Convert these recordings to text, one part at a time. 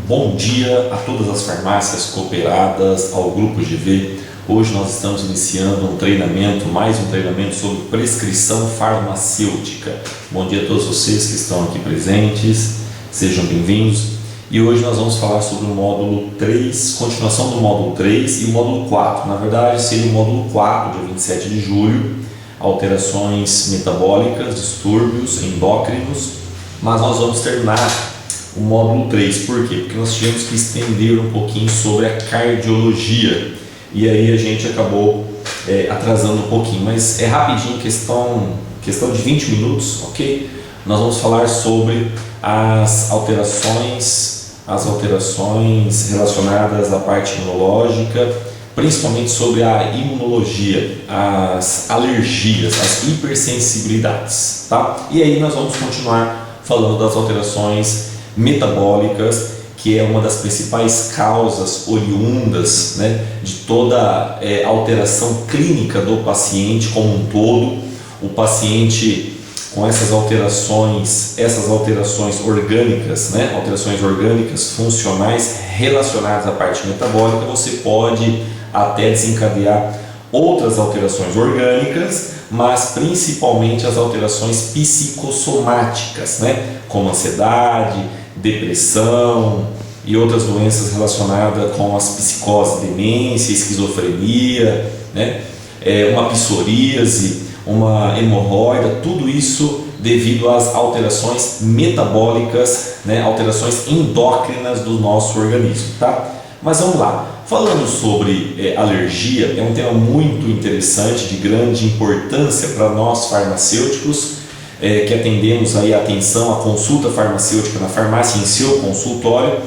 Bom dia a todas as farmácias cooperadas, ao Grupo GV. Hoje nós estamos iniciando mais um treinamento sobre prescrição farmacêutica. Bom dia a todos vocês que estão aqui presentes, sejam bem-vindos. E hoje nós vamos falar sobre o módulo 3, continuação do módulo 3 e o módulo 4. Na verdade, seria o módulo 4, dia 27 de julho, alterações metabólicas, distúrbios endócrinos, mas nós vamos terminar o módulo 3, por quê? Porque nós tivemos que estender um pouquinho sobre a cardiologia e aí a gente acabou atrasando um pouquinho, mas é rapidinho, questão de 20 minutos, ok? Nós vamos falar sobre as alterações relacionadas à parte imunológica, principalmente sobre a imunologia, as alergias, as hipersensibilidades, tá? E aí nós vamos continuar falando das alterações metabólicas, que é uma das principais causas oriundas, né, de toda alteração clínica do paciente como um todo. O paciente com essas alterações orgânicas, né, alterações orgânicas funcionais relacionadas à parte metabólica, você pode até desencadear outras alterações orgânicas, mas principalmente as alterações psicossomáticas, né, como ansiedade, depressão e outras doenças relacionadas com as psicoses, demência, esquizofrenia, né? Uma psoríase, uma hemorroida, tudo isso devido às alterações metabólicas, né? Alterações endócrinas do nosso organismo, tá? Mas vamos lá, falando sobre alergia, é um tema muito interessante, de grande importância para nós farmacêuticos, que atendemos aí a atenção, a consulta farmacêutica na farmácia, em seu consultório.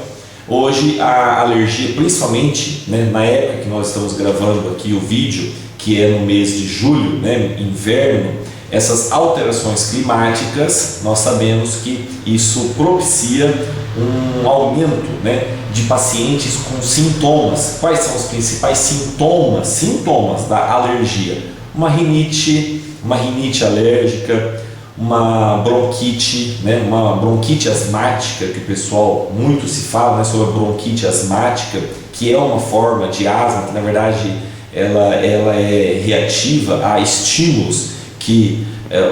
Hoje a alergia, principalmente, né, na época que nós estamos gravando aqui o vídeo, que é no mês de julho, né, inverno, essas alterações climáticas, nós sabemos que isso propicia um aumento, né, de pacientes com sintomas. Quais são os principais sintomas da alergia? Uma rinite alérgica, uma bronquite, né, uma bronquite asmática, que o pessoal muito se fala, né, sobre a bronquite asmática, que é uma forma de asma, que na verdade ela é reativa a estímulos,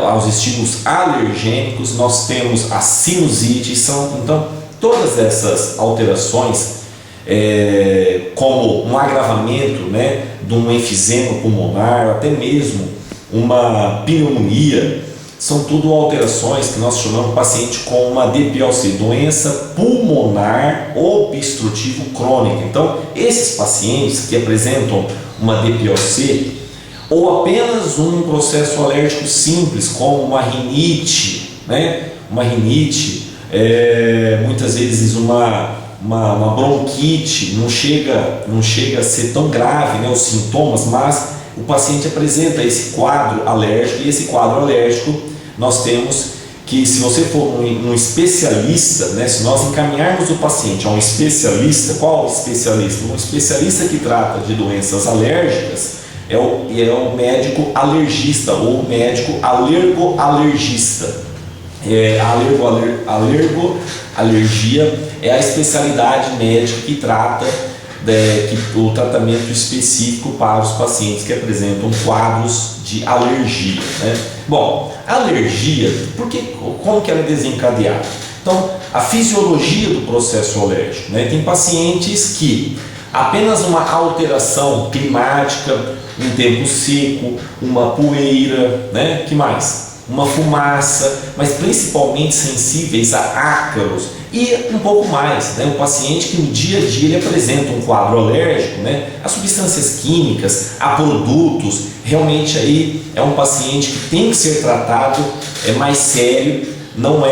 aos estímulos alergênicos. Nós temos a sinusite, então todas essas alterações, como um agravamento, né, de um enfisema pulmonar, até mesmo uma pneumonia, são tudo alterações que nós chamamos de paciente com uma DPOC, doença pulmonar obstrutiva crônica. Então, esses pacientes que apresentam uma DPOC ou apenas um processo alérgico simples, como uma rinite, né? Muitas vezes uma bronquite, não chega a ser tão grave, né, os sintomas, mas o paciente apresenta esse quadro alérgico, e esse quadro alérgico nós temos que, se você for um especialista, né, se nós encaminharmos o paciente a um especialista, qual especialista? Um especialista que trata de doenças alérgicas é o médico alergista ou médico alergoalergista. Alergoalergia é a especialidade médica que trata o tratamento específico para os pacientes que apresentam quadros de alergia, né? Bom, alergia, como que ela é desencadeada? Então, a fisiologia do processo alérgico, né? Tem pacientes que apenas uma alteração climática, um tempo seco, uma poeira, né? Que mais? Uma fumaça, mas principalmente sensíveis a ácaros e um pouco mais, né? O paciente que no dia a dia ele apresenta um quadro alérgico, né, a substâncias químicas, a produtos, realmente aí é um paciente que tem que ser tratado mais sério. Não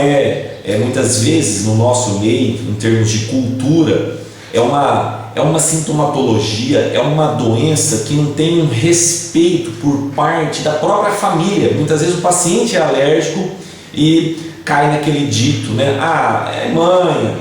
muitas vezes no nosso meio, em termos de cultura, é uma sintomatologia, é uma doença que não tem um respeito por parte da própria família. Muitas vezes o paciente é alérgico e cai naquele dito, né? É manha,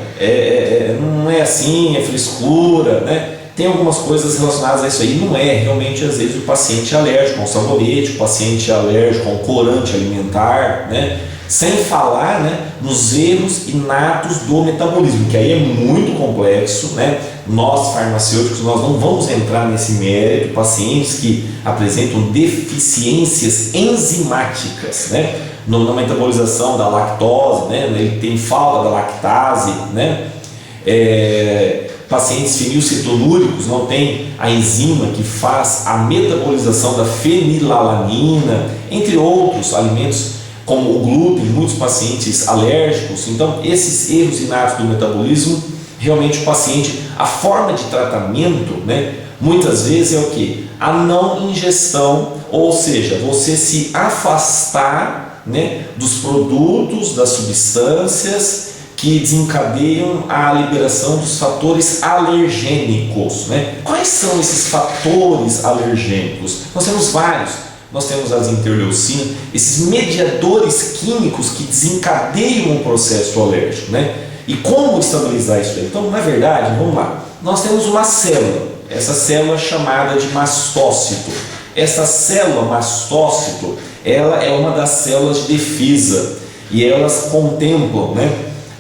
não é assim, é frescura, né? Tem algumas coisas relacionadas a isso aí. Não é, realmente, às vezes o paciente é alérgico a um sabonete, o paciente é alérgico a um corante alimentar, né? Sem falar, né, nos erros inatos do metabolismo, que aí é muito complexo, né? Nós farmacêuticos nós não vamos entrar nesse mérito. Pacientes que apresentam deficiências enzimáticas, né, na metabolização da lactose, né, ele tem falta da lactase, né? Pacientes fenilcetonúricos não tem a enzima que faz a metabolização da fenilalanina, entre outros alimentos como o glúten, muitos pacientes alérgicos. Então, esses erros inatos do metabolismo, realmente o paciente, a forma de tratamento, né, muitas vezes é o que? A não ingestão, ou seja, você se afastar, né, dos produtos, das substâncias que desencadeiam a liberação dos fatores alergênicos, né? Quais são esses fatores alergênicos? Nós temos vários. Nós temos as interleucinas, esses mediadores químicos que desencadeiam o processo alérgico, né? E como estabilizar isso aí? Então, na verdade, vamos lá. Nós temos uma célula, essa célula chamada de mastócito. Essa célula mastócito, ela é uma das células de defesa e elas contemplam, né,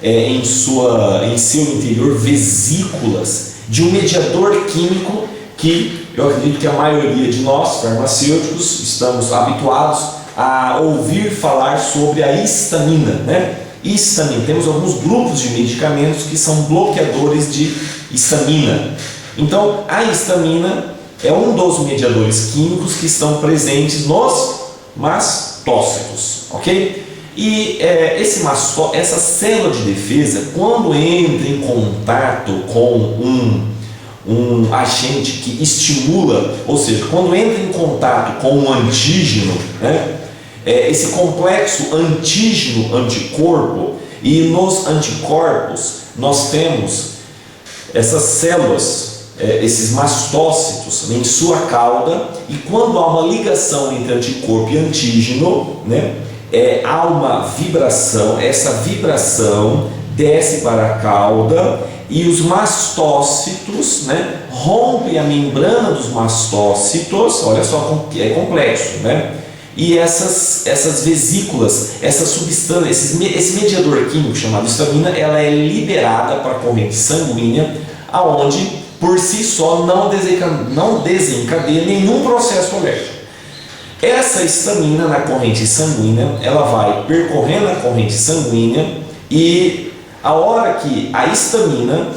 em seu interior vesículas de um mediador químico que eu acredito que a maioria de nós farmacêuticos estamos habituados a ouvir falar sobre a histamina, né? Histamina, temos alguns grupos de medicamentos que são bloqueadores de histamina. Então, a histamina é um dos mediadores químicos que estão presentes nos mastócitos, ok? E essa célula de defesa, quando entra em contato com um agente que estimula, ou seja, quando entra em contato com um antígeno, né, esse complexo antígeno-anticorpo, e nos anticorpos nós temos essas células, esses mastócitos em sua cauda, e quando há uma ligação entre anticorpo e antígeno, né, há uma vibração, essa vibração desce para a cauda e os mastócitos, né, rompem a membrana dos mastócitos. Olha só, é complexo, né? E essas vesículas, essa substância, esse mediador químico chamado histamina, ela é liberada para a corrente sanguínea, aonde por si só não desencadeia nenhum processo alérgico. Essa histamina na corrente sanguínea, ela vai percorrendo a corrente sanguínea, e a hora que a histamina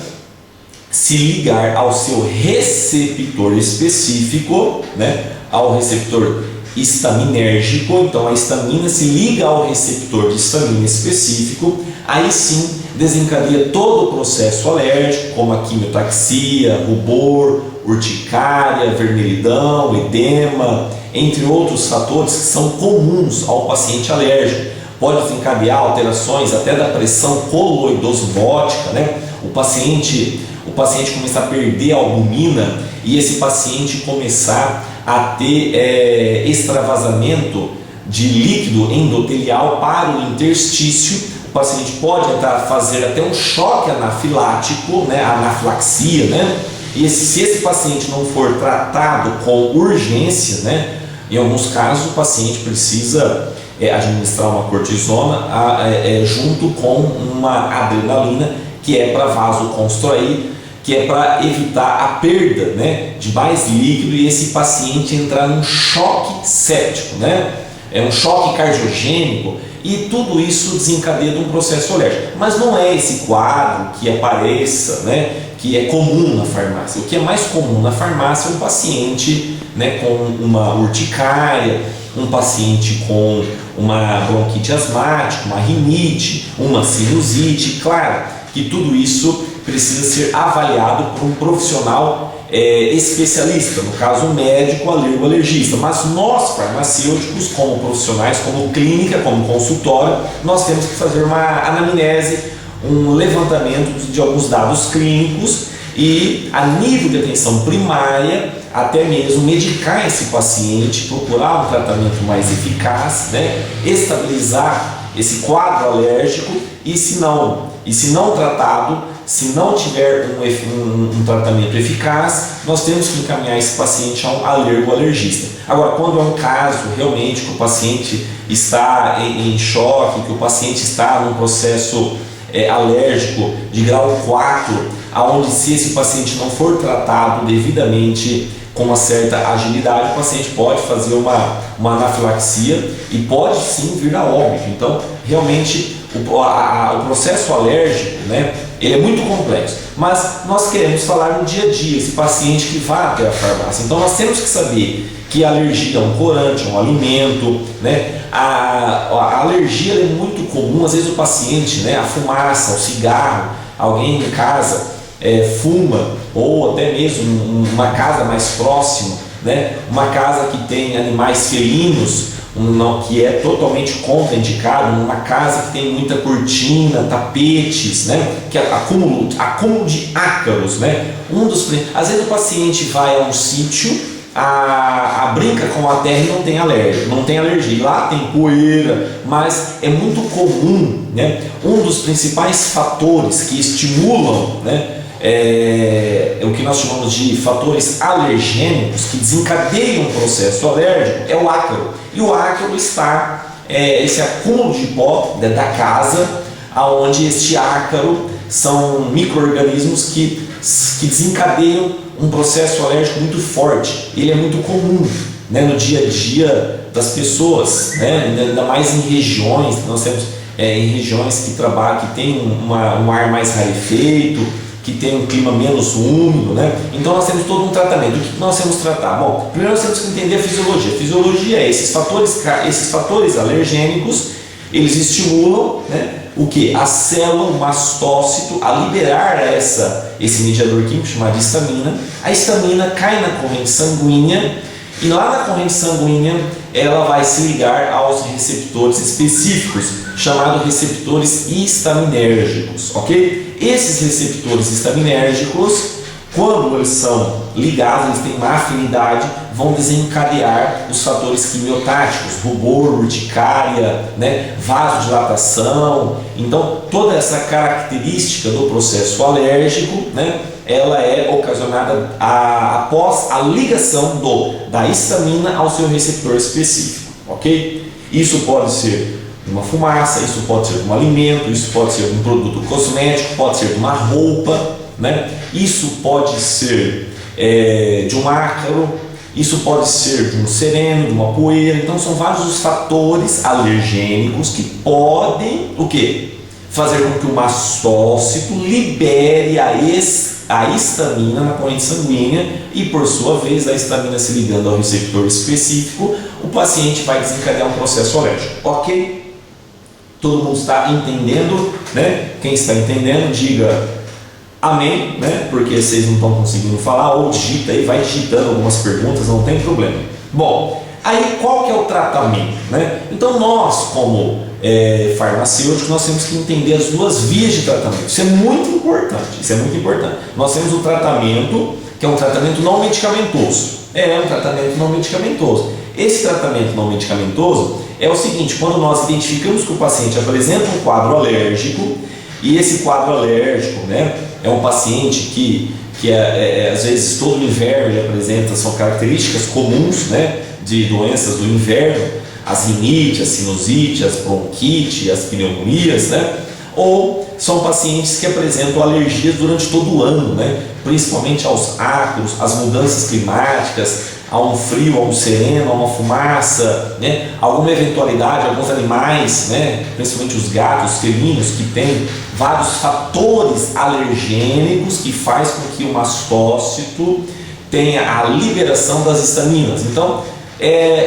se ligar ao seu receptor específico, né, ao receptor histaminérgico, então a histamina se liga ao receptor de histamina específico, aí sim desencadeia todo o processo alérgico, como a quimiotaxia, rubor, urticária, vermelhidão, edema, entre outros fatores que são comuns ao paciente alérgico. Pode desencadear alterações até da pressão coloidosmótica, né? O paciente começar a perder a albumina e esse paciente começar a ter extravasamento de líquido endotelial para o interstício. O paciente pode fazer até um choque anafilático, né? Anafilaxia, né? E se esse paciente não for tratado com urgência, né? Em alguns casos o paciente precisa administrar uma cortisona junto com uma adrenalina, que é para vasoconstrair, que é para evitar a perda, né, de mais líquido e esse paciente entrar num choque séptico, né? É um choque cardiogênico, e tudo isso desencadeia um processo alérgico. Mas não é esse quadro que apareça, né, que é comum na farmácia. O que é mais comum na farmácia é um paciente, né, com uma urticária, um paciente com uma bronquite asmática, uma rinite, uma sinusite. Claro que tudo isso precisa ser avaliado por um profissional especialista, no caso um médico alergologista, mas nós farmacêuticos, como profissionais, como clínica, como consultório, nós temos que fazer uma anamnese, um levantamento de alguns dados clínicos e, a nível de atenção primária, até mesmo medicar esse paciente, procurar um tratamento mais eficaz, né? Estabilizar esse quadro alérgico, e se não tratado, se não tiver um tratamento eficaz, nós temos que encaminhar esse paciente a um alergoalergista. Agora, quando é um caso realmente que o paciente está em choque, que o paciente está num processo alérgico de grau 4, onde se esse paciente não for tratado devidamente com uma certa agilidade, o paciente pode fazer uma anafilaxia e pode sim vir a óbito. Então, realmente, o processo alérgico, né, ele é muito complexo, mas nós queremos falar no dia a dia, esse paciente que vai até a farmácia. Então, nós temos que saber que a alergia é um corante, é um alimento, né? A alergia é muito comum, às vezes o paciente, né, a fumaça, o cigarro, alguém em casa fuma, ou até mesmo uma casa mais próxima, né, uma casa que tem animais felinos, que é totalmente contraindicado, uma casa que tem muita cortina, tapetes, né, que acúmulo de ácaros, né, às vezes o paciente vai a um sítio, brinca com a terra e não tem alergia, lá tem poeira, mas é muito comum, né, um dos principais fatores que estimulam, né, o que nós chamamos de fatores alergênicos que desencadeiam um processo alérgico é o ácaro. E o ácaro está esse acúmulo de pó da casa, onde este ácaro são micro-organismos que desencadeiam um processo alérgico muito forte. Ele é muito comum, né, no dia a dia das pessoas, né, ainda mais em regiões, nós temos em regiões que tem um ar mais rarefeito, que tem um clima menos úmido, né? Então nós temos todo um tratamento. O que nós temos que tratar? Bom, primeiro nós temos que entender a fisiologia. A fisiologia é esses fatores alergênicos, eles estimulam, né, o que? A célula, o mastócito, a liberar esse mediador químico chamado histamina. A histamina cai na corrente sanguínea e lá na corrente sanguínea ela vai se ligar aos receptores específicos, chamados receptores histaminérgicos, ok? Esses receptores histaminérgicos, quando eles são ligados, eles têm uma afinidade, vão desencadear os fatores quimiotáticos, rubor, urticária, né, vasodilatação. Então, toda essa característica do processo alérgico, né, ela é ocasionada após a ligação da histamina ao seu receptor específico, ok? Isso pode ser uma fumaça, isso pode ser um alimento, isso pode ser um produto cosmético, pode ser uma roupa, né? Isso pode ser de um ácaro, isso pode ser de um sereno, de uma poeira. Então são vários os fatores alergênicos que podem o quê? Fazer com que o mastócito libere a histamina na corrente sanguínea e, por sua vez, a histamina se ligando ao receptor específico, o paciente vai desencadear um processo alérgico, ok? Todo mundo está entendendo, né? Quem está entendendo, diga amém, né? Porque vocês não estão conseguindo falar, ou digita aí, vai digitando algumas perguntas, não tem problema. Bom, aí qual que é o tratamento, né? Então nós, como farmacêuticos, nós temos que entender as duas vias de tratamento. Isso é muito importante, Nós temos o tratamento, que é um tratamento não medicamentoso. É um tratamento não medicamentoso. Esse tratamento não medicamentoso é o seguinte: quando nós identificamos que o paciente apresenta um quadro alérgico, e esse quadro alérgico, né, é um paciente que às vezes todo o inverno ele apresenta, são características comuns, né, de doenças do inverno, as rinites, a sinusite, as bronquites, as pneumonias, né, ou são pacientes que apresentam alergias durante todo o ano, né, principalmente aos ácaros, às mudanças climáticas, a um frio, a um sereno, a uma fumaça, né? Alguma eventualidade, alguns animais, né? Principalmente os gatos, os felinos, que têm vários fatores alergênicos que faz com que o mastócito tenha a liberação das histaminas. Então,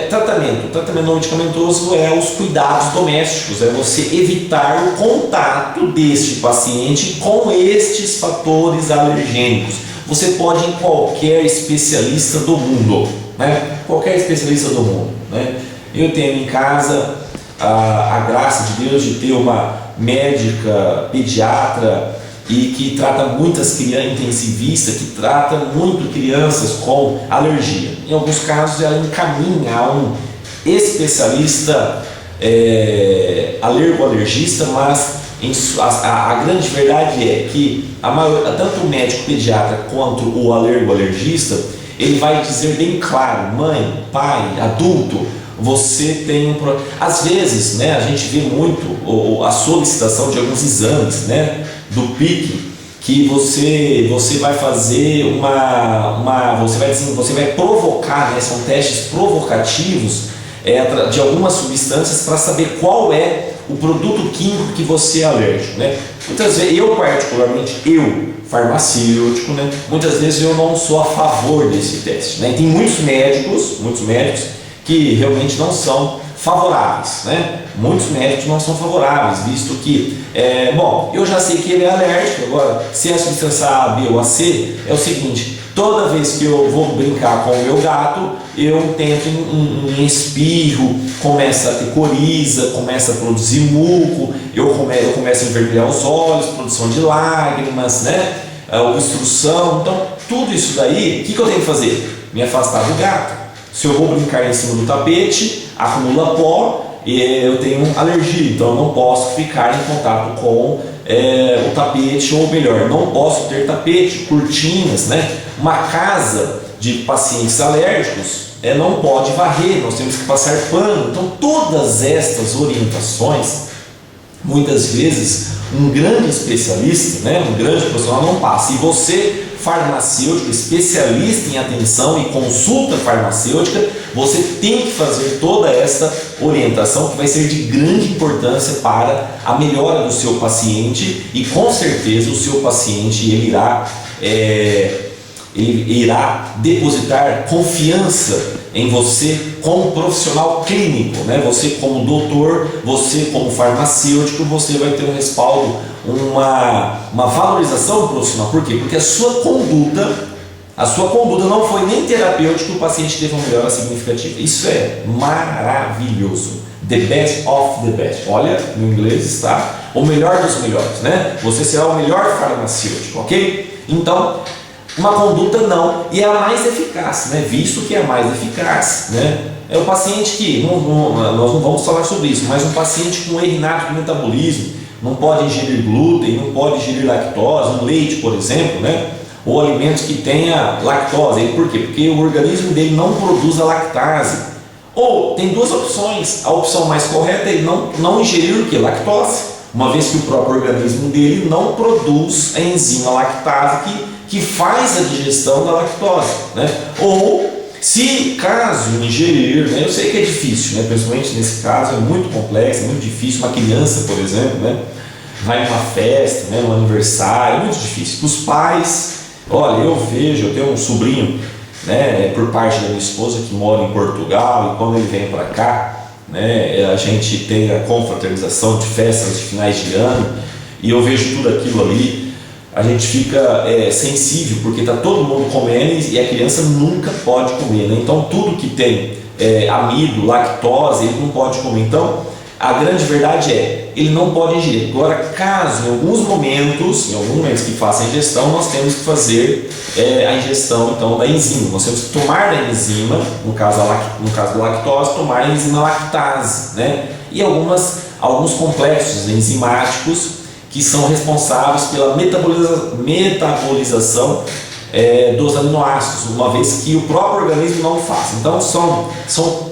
tratamento não medicamentoso é os cuidados domésticos, é você evitar o contato deste paciente com estes fatores alergênicos. Você pode ir em qualquer especialista do mundo, né? Qualquer especialista do mundo, né? Eu tenho em casa a graça de Deus de ter uma médica pediatra e que trata muitas crianças, intensivista, que trata muito crianças com alergia. Em alguns casos ela encaminha a um especialista alergoalergista, mas A grande verdade é que tanto o médico pediatra quanto o alergista, ele vai dizer bem claro: mãe, pai, adulto, você tem um problema. Às vezes, né, a gente vê muito a solicitação de alguns exames, né, do PIC, que você vai fazer você vai provocar, né, são testes provocativos de algumas substâncias para saber qual é o produto químico que você é alérgico, né? Muitas vezes, eu particularmente, farmacêutico, né, muitas vezes eu não sou a favor desse teste, né? Tem muitos médicos que realmente não são favoráveis, né? Muitos médicos não são favoráveis, visto que, eu já sei que ele é alérgico. Agora, se é a substância A, B ou a C, é o seguinte: toda vez que eu vou brincar com o meu gato, eu tento em espirro, começa a ter coriza, começa a produzir muco, eu começo a envermelhar os olhos, produção de lágrimas, né? Obstrução. Então, tudo isso daí, o que eu tenho que fazer? Me afastar do gato. Se eu vou brincar em cima do tapete, acumula pó e eu tenho alergia, então eu não posso ficar em contato com o tapete, ou melhor, não posso ter tapete, cortinas, né? Uma casa de pacientes alérgicos não pode varrer, nós temos que passar pano. Então, todas estas orientações, muitas vezes um grande especialista, né, um grande profissional não passa. E você, farmacêutico, especialista em atenção e consulta farmacêutica, você tem que fazer toda essa orientação, que vai ser de grande importância para a melhora do seu paciente, e com certeza o seu paciente ele irá depositar confiança em você como profissional clínico, né? Você como doutor, você como farmacêutico, você vai ter um respaldo, uma valorização profissional. Por quê? Porque a sua conduta não foi nem terapêutica, o paciente teve uma melhora significativa. Isso é maravilhoso. The best of the best. Olha, no inglês está o melhor dos melhores, né? Você será o melhor farmacêutico, ok? Então, uma conduta não, e é a mais eficaz, né? Visto que é a mais eficaz, né? É o paciente que, nós não vamos falar sobre isso, mas um paciente com erro inato de metabolismo, não pode ingerir glúten, não pode ingerir lactose, um leite, por exemplo, né? Ou alimentos que tenha lactose. Por quê? Porque o organismo dele não produz a lactase. Ou tem duas opções: a opção mais correta é ele não ingerir o que? Lactose, uma vez que o próprio organismo dele não produz a enzima lactase que faz a digestão da lactose, né? Ou, se caso ingerir, né, eu sei que é difícil, né, principalmente nesse caso é muito complexo, é muito difícil. Uma criança, por exemplo, né, vai numa festa, né, num aniversário, é muito difícil. Os pais, olha, eu tenho um sobrinho, né, por parte da minha esposa, que mora em Portugal, e quando ele vem para cá, né, a gente tem a confraternização de festas de finais de ano, e eu vejo tudo aquilo ali. A gente fica sensível, porque está todo mundo comendo e a criança nunca pode comer, né? Então, tudo que tem amido, lactose, ele não pode comer. Então, a grande verdade é, ele não pode ingerir. Agora, caso em alguns momentos que faça a ingestão, nós temos que fazer a ingestão então da enzima. Nós temos que tomar da enzima, no caso da lactose, tomar a enzima lactase, né? E alguns complexos enzimáticos que são responsáveis pela metabolização dos aminoácidos, uma vez que o próprio organismo não faz. Então, são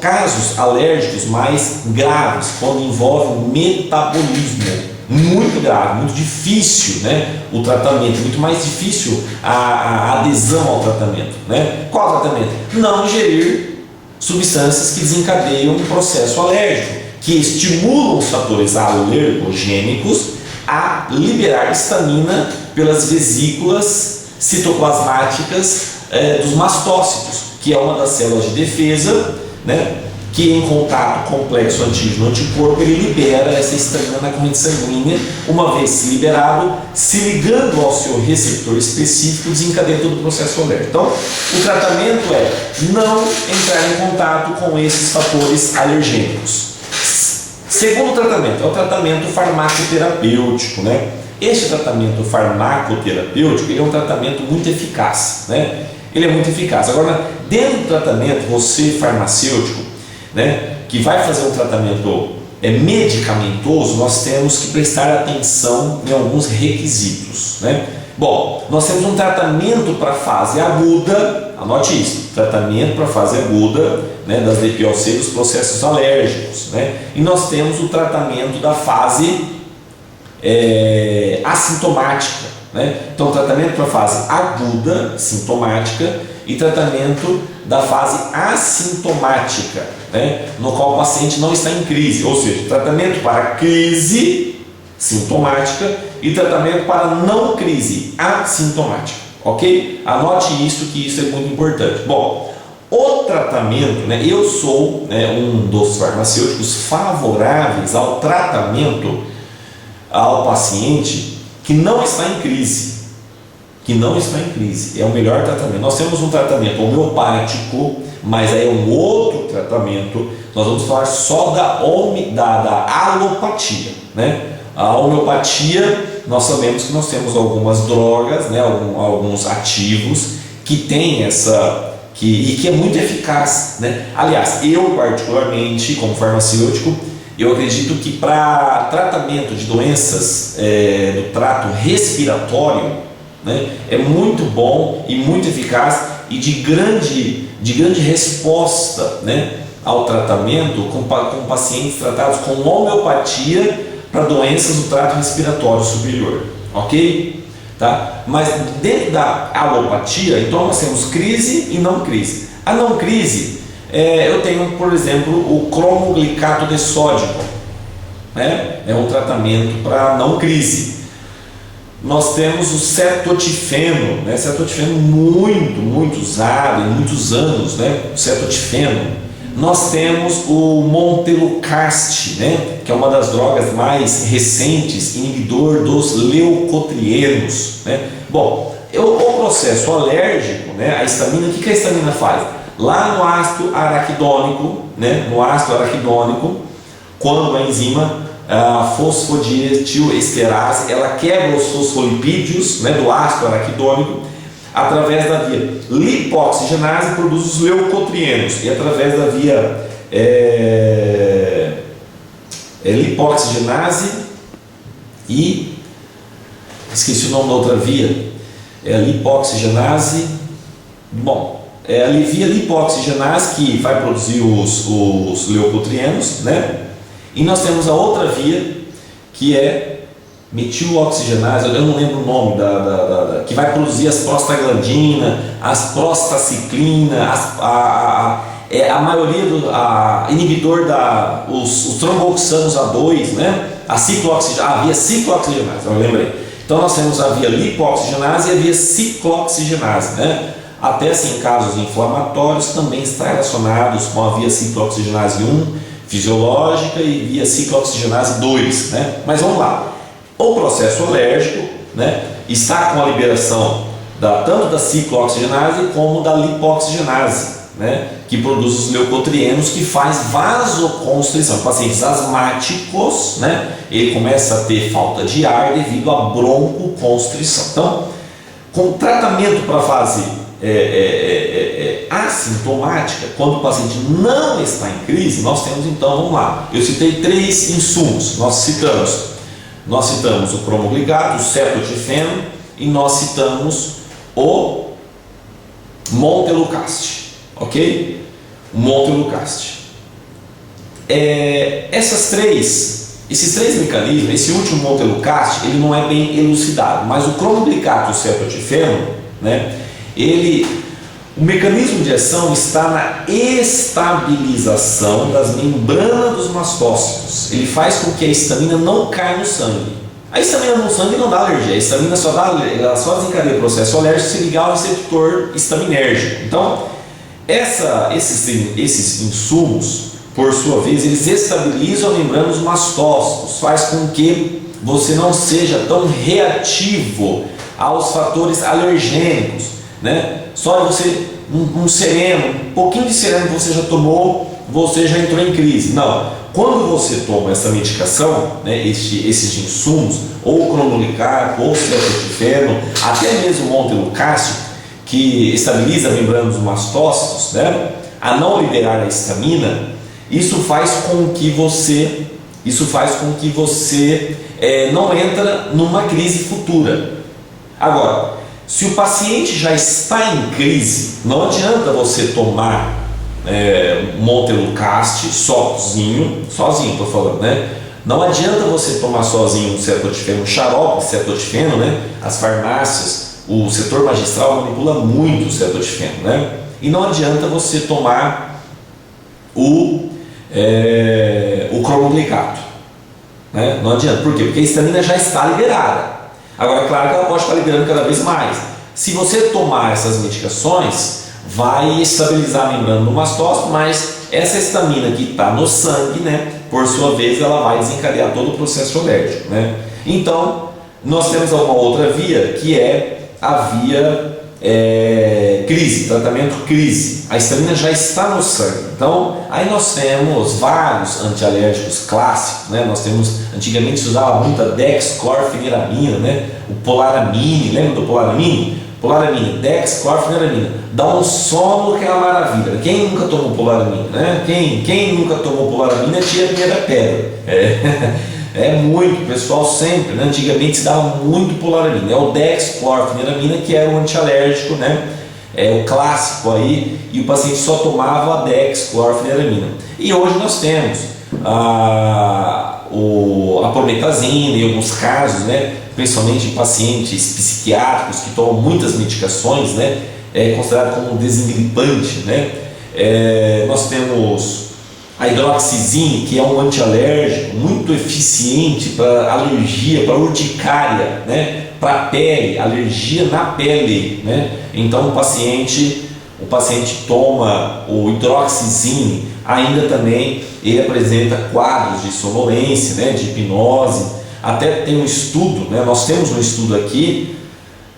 casos alérgicos mais graves, quando envolve o metabolismo. Muito grave, muito difícil, né, o tratamento, muito mais difícil a adesão ao tratamento, né? Qual o tratamento? Não ingerir substâncias que desencadeiam um processo alérgico, que estimulam os fatores alergogênicos a liberar histamina pelas vesículas citoplasmáticas dos mastócitos, que é uma das células de defesa, né, que em contato complexo antígeno-anticorpo ele libera essa histamina na corrente sanguínea. Uma vez liberado, se ligando ao seu receptor específico, desencadeia todo o processo alérgico. Então, o tratamento é não entrar em contato com esses fatores alergênicos. Segundo tratamento é o tratamento farmacoterapêutico, né? Este tratamento farmacoterapêutico ele é um tratamento muito eficaz, né? Ele é muito eficaz. Agora, dentro do tratamento, você farmacêutico, né, que vai fazer um tratamento medicamentoso, nós temos que prestar atenção em alguns requisitos, né? Bom, nós temos um tratamento para fase aguda, anote isso, tratamento para fase aguda, né, das DPOC, dos processos alérgicos, né? E nós temos o tratamento da fase assintomática, né? Então, tratamento para fase aguda, sintomática, e tratamento da fase assintomática, né, no qual o paciente não está em crise, ou seja, tratamento para crise sintomática e tratamento para não crise assintomática, ok? Anote isso, que isso é muito importante. Bom, o tratamento, né, eu sou, né, um dos farmacêuticos favoráveis ao tratamento ao paciente que não está em crise. Que não está em crise, é o melhor tratamento. Nós temos um tratamento homeopático, mas é um outro tratamento. Nós vamos falar só da alopatia, né? A homeopatia, nós sabemos que nós temos algumas drogas, né? Alguns ativos que tem que é muito eficaz, né? Aliás, eu particularmente, como farmacêutico, eu acredito que para tratamento de doenças do trato respiratório, né, é muito bom e muito eficaz e de grande resposta, né, ao tratamento com pacientes tratados com homeopatia para doenças do trato respiratório superior, ok? Tá? Mas dentro da alopatia, então nós temos crise e não crise. A não crise, eu tenho, por exemplo, o cromoglicato de sódio, né? É um tratamento para não crise. Nós temos o cetotifeno, né? Cetotifeno muito usado em muitos anos, né? O cetotifeno. Nós temos o montelukast, né? Que é uma das drogas mais recentes, inibidor dos leucotrienos, né? Bom, o processo alérgico, né? A histamina, o que a histamina faz? Lá no ácido araquidônico, né? No ácido araquidônico, quando a enzima a fosfodietilesterase, ela quebra os fosfolipídios, né, do ácido araquidônico através da via lipoxigenase, produz os leucotrienos, e através da via lipoxigenase e esqueci o nome da outra via, lipoxigenase, bom, a via lipoxigenase que vai produzir os leucotrienos, né? E nós temos a outra via, que é metiloxigenase, eu não lembro o nome, que vai produzir as prostaglandinas, as prostaciclina, a maioria inibidor os tromboxanos A2, né? A via ciclooxigenase, eu lembrei. Então nós temos a via lipoxigenase e a via ciclooxigenase, né? Até assim, casos inflamatórios também está relacionados com a via ciclooxigenase 1, fisiológica, e via ciclooxigenase 2, né? Mas vamos lá, o processo alérgico, né, está com a liberação tanto da ciclooxigenase como da lipoxigenase, né, que produz os leucotrienos, que faz vasoconstrição. Pacientes asmáticos, né, ele começa a ter falta de ar devido à broncoconstrição. Então, com tratamento para a fase assintomática, quando o paciente não está em crise, nós temos, então, vamos lá, eu citei 3 insumos, nós citamos o cromoglicato, o cetotifeno, e nós citamos o montelukast, ok? O montelukast. Esses três mecanismos, esse último montelukast, ele não é bem elucidado, mas o cromoglicato e o cetotifeno, né, o mecanismo de ação está na estabilização das membranas dos mastócitos. Ele faz com que a histamina não caia no sangue. A histamina no sangue não dá alergia, a histamina ela só desencadeia o processo alérgico se ligar ao receptor histaminérgico. Então, esses insumos, por sua vez, eles estabilizam a membrana dos mastócitos, faz com que você não seja tão reativo aos fatores alergênicos, né? Só você, um sereno, um pouquinho de sereno que você já tomou, você já entrou em crise. Não, quando você toma essa medicação, né, esses insumos, ou o cromoglicato, ou o cetotifeno, até mesmo o montelukast, que estabiliza a membrana dos mastócitos, né, a não liberar a histamina, isso faz com que você Isso faz com que você não entra numa crise futura. Agora, se o paciente já está em crise, não adianta você tomar Montelukast sozinho, estou falando, né? Não adianta você tomar sozinho um cetotifeno, um xarope de cetotifeno, né? As farmácias, o setor magistral manipula muito o cetotifeno, né? E não adianta você tomar o cromoglicato, né? Não adianta, por quê? Porque a histamina já está liberada. Agora, é claro que ela pode estar liberando cada vez mais. Se você tomar essas medicações, vai estabilizar a membrana do mastócito, mas essa histamina que está no sangue, né, por sua vez, ela vai desencadear todo o processo alérgico, né? Então, nós temos uma outra via, que é a via crise, tratamento crise. A histamina já está no sangue. Então, aí nós temos vários antialérgicos clássicos, né? Nós temos, antigamente se usava muito a dexclorfeniramina, né? O polaramine, lembra do polaramine? Polaramina, dexclorfeniramina, dá um sono que é uma maravilha. Quem nunca tomou polaramina, né? Quem nunca tomou polaramina tinha a primeira pedra. Muito, o pessoal sempre, né? Antigamente se dava muito polaramina. É o dexclorfeniramina que era um antialérgico, né? O clássico aí, e o paciente só tomava a dexclorfeniramina. E hoje nós temos a prometazina em alguns casos, né? Principalmente em pacientes psiquiátricos que tomam muitas medicações, né? É considerado como um desengripante, né? Nós temos a hidroxizina, que é um antialérgico muito eficiente para alergia, para urticária, né? Para pele, alergia na pele, né? Então o paciente toma o hidroxizina, ainda também ele apresenta quadros de sonolência, né? De hipnose. Até tem um estudo, né? Nós temos um estudo aqui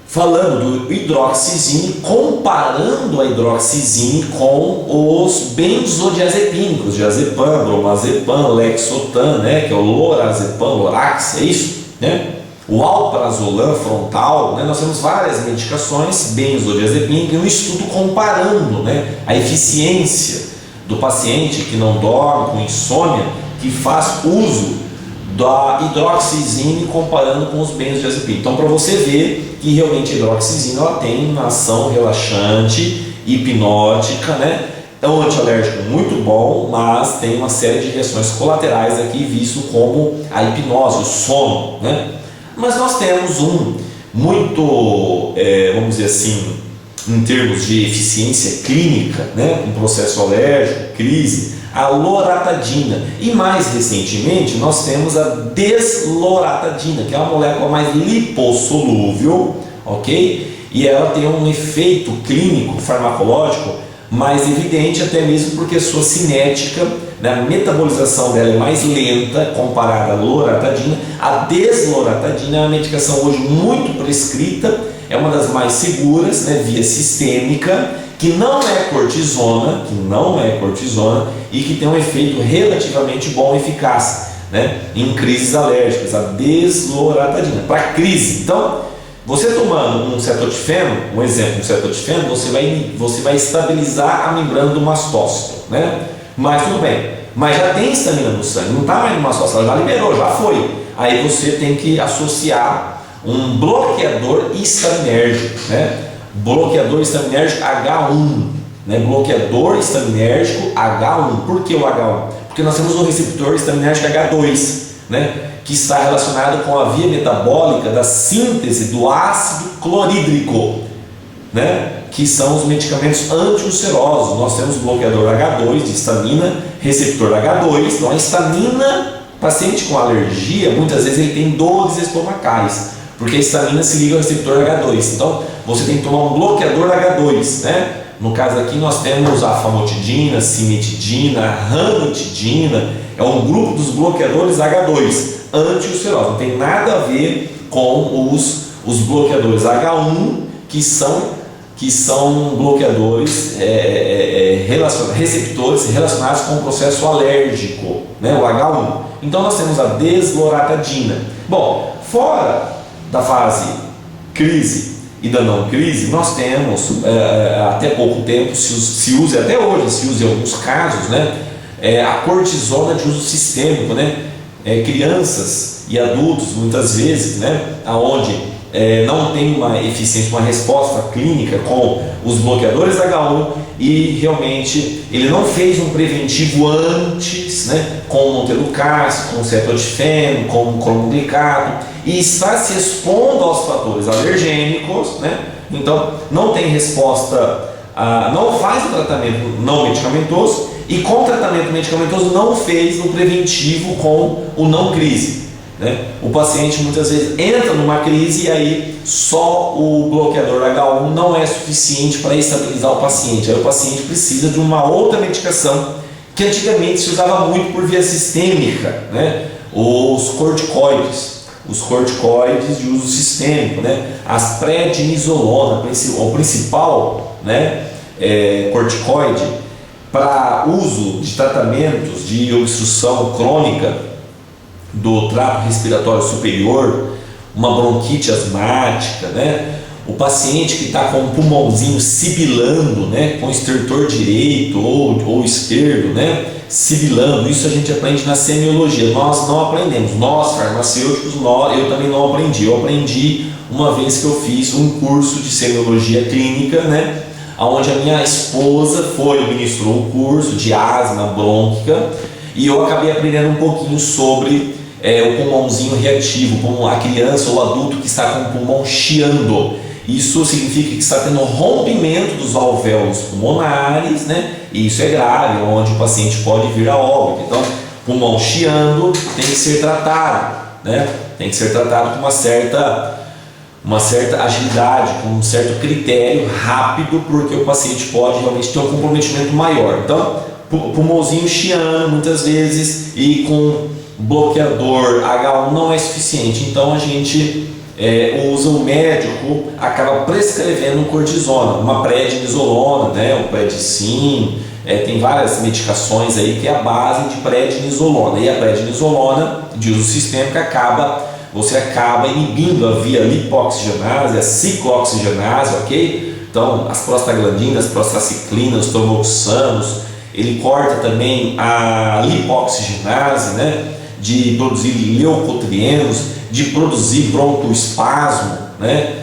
falando do hidroxizina, comparando a hidroxizina com os benzodiazepínicos, diazepam, bromazepam, lexotan, né? Que é o lorazepam, lorax, é isso, né? O alprazolam frontal, né? Nós temos várias medicações benzodiazepínicas e um estudo comparando, né, a eficiência do paciente que não dorme, com insônia, que faz uso da hidroxizina comparando com os benzodiazepínicos. Então, para você ver que realmente a hidroxizina ela tem uma ação relaxante, hipnótica, né? É um antialérgico muito bom, mas tem uma série de reações colaterais aqui, visto como a hipnose, o sono, né? Mas nós temos um muito, vamos dizer assim, em termos de eficiência clínica, né, um processo alérgico, crise, a loratadina. E mais recentemente nós temos a desloratadina, que é uma molécula mais lipossolúvel, ok? E ela tem um efeito clínico, farmacológico, mais evidente, até mesmo porque sua cinética, né, a metabolização dela é mais lenta comparada à loratadina. A desloratadina é uma medicação hoje muito prescrita, é uma das mais seguras, né, via sistêmica, que não é cortisona, e que tem um efeito relativamente bom e eficaz, né, em crises alérgicas, a desloratadina, para crise. Então, você tomando um cetotifeno, um exemplo, um cetotifeno, você vai estabilizar a membrana do mastócito, né? Mas tudo bem, mas já tem histamina no sangue, não está mais no mastócito, ela já liberou, já foi. Aí você tem que associar um bloqueador histaminérgico, né? Bloqueador histaminérgico H1, né? Bloqueador histaminérgico H1. Por que o H1? Porque nós temos um receptor histaminérgico H2, né? Que está relacionado com a via metabólica da síntese do ácido clorídrico, né? Que são os medicamentos antiulcerosos. Nós temos bloqueador H2 de histamina, receptor H2. Então a histamina, paciente com alergia, muitas vezes ele tem dores estomacais, porque a histamina se liga ao receptor H2. Então você tem que tomar um bloqueador H2, né? No caso aqui nós temos a famotidina, cimetidina, ranitidina, é um grupo dos bloqueadores H2 antiulcerosos. Não tem nada a ver com os bloqueadores H1, que são bloqueadores receptores relacionados com o processo alérgico, né, o H1. Então nós temos a desloratadina. Bom, fora da fase crise e da não crise, nós temos até pouco tempo, se usa até hoje, se usa em alguns casos, né, a cortisona de uso sistêmico, né, crianças e adultos, muitas vezes, né, onde não tem uma eficiência, uma resposta clínica com os bloqueadores H1 e realmente ele não fez um preventivo antes, né, com o montelukast, com o cetodifeno, com o cromoglicato, e está se expondo aos fatores alergênicos, né, então não tem resposta, não faz o tratamento não medicamentoso e com o tratamento medicamentoso não fez um preventivo com o não crise. O paciente muitas vezes entra numa crise e aí só o bloqueador H1 não é suficiente para estabilizar o paciente. Aí o paciente precisa de uma outra medicação que antigamente se usava muito por via sistêmica, né? Os corticoides de uso sistêmico, né? As prednisolona, o principal, né, corticoide para uso de tratamentos de obstrução crônica do trato respiratório superior, uma bronquite asmática, né? O paciente que está com o pulmãozinho sibilando, né? Com estertor direito ou esquerdo, né? Sibilando, isso a gente aprende na semiologia. Nós não aprendemos, nós farmacêuticos, eu também não aprendi. Eu aprendi uma vez que eu fiz um curso de semiologia clínica, né? Onde a minha esposa ministrou o curso de asma brônquica e eu acabei aprendendo um pouquinho sobre o pulmãozinho reativo, como a criança ou adulto que está com o pulmão chiando. Isso significa que está tendo rompimento dos alvéolos pulmonares, né? E isso é grave, onde o paciente pode vir a óbito. Então, pulmão chiando tem que ser tratado, né? Tem que ser tratado com uma certa agilidade, com um certo critério rápido, porque o paciente pode realmente ter um comprometimento maior. Então, pulmãozinho chiando muitas vezes e com bloqueador H1 não é suficiente, então a gente o médico acaba prescrevendo cortisona, uma prednisolona, né, o predsim, tem várias medicações aí que é a base de prednisolona, e a prednisolona de uso sistêmico você acaba inibindo a via lipoxigenase, a ciclooxigenase, ok? Então as prostaglandinas, prostraciclinas, tomoxanos, ele corta também a lipoxigenase, né? De produzir leucotrienos, de produzir broncoespasmo, né?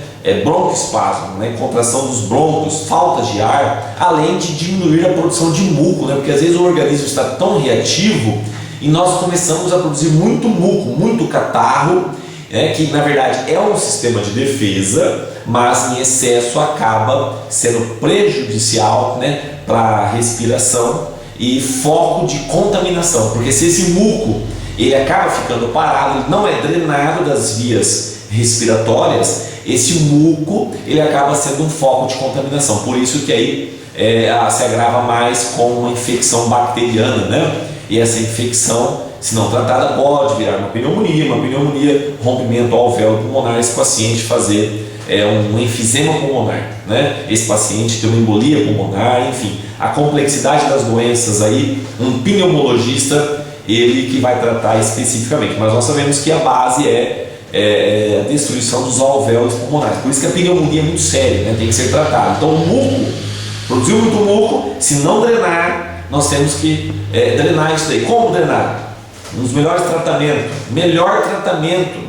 Broncoespasmo, né? Contração dos brônquios, falta de ar, além de diminuir a produção de muco, né? Porque às vezes o organismo está tão reativo e nós começamos a produzir muito muco, muito catarro, né? Que na verdade é um sistema de defesa, mas em excesso acaba sendo prejudicial, né? Para a respiração e foco de contaminação, porque se esse muco ele acaba ficando parado, ele não é drenado das vias respiratórias, esse muco ele acaba sendo um foco de contaminação, por isso que aí se agrava mais com uma infecção bacteriana, né? E essa infecção, se não tratada, pode virar uma pneumonia, rompimento alvéolo pulmonar, esse paciente fazer um enfisema pulmonar, né? Esse paciente tem uma embolia pulmonar, enfim, a complexidade das doenças aí, um pneumologista ele que vai tratar especificamente, mas nós sabemos que a base é a destruição dos alvéolos pulmonares, por isso que a pneumonia é muito séria, né? Tem que ser tratada. Então o muco, produziu muito muco, se não drenar, nós temos que drenar isso daí. Como drenar? Um dos melhores tratamentos,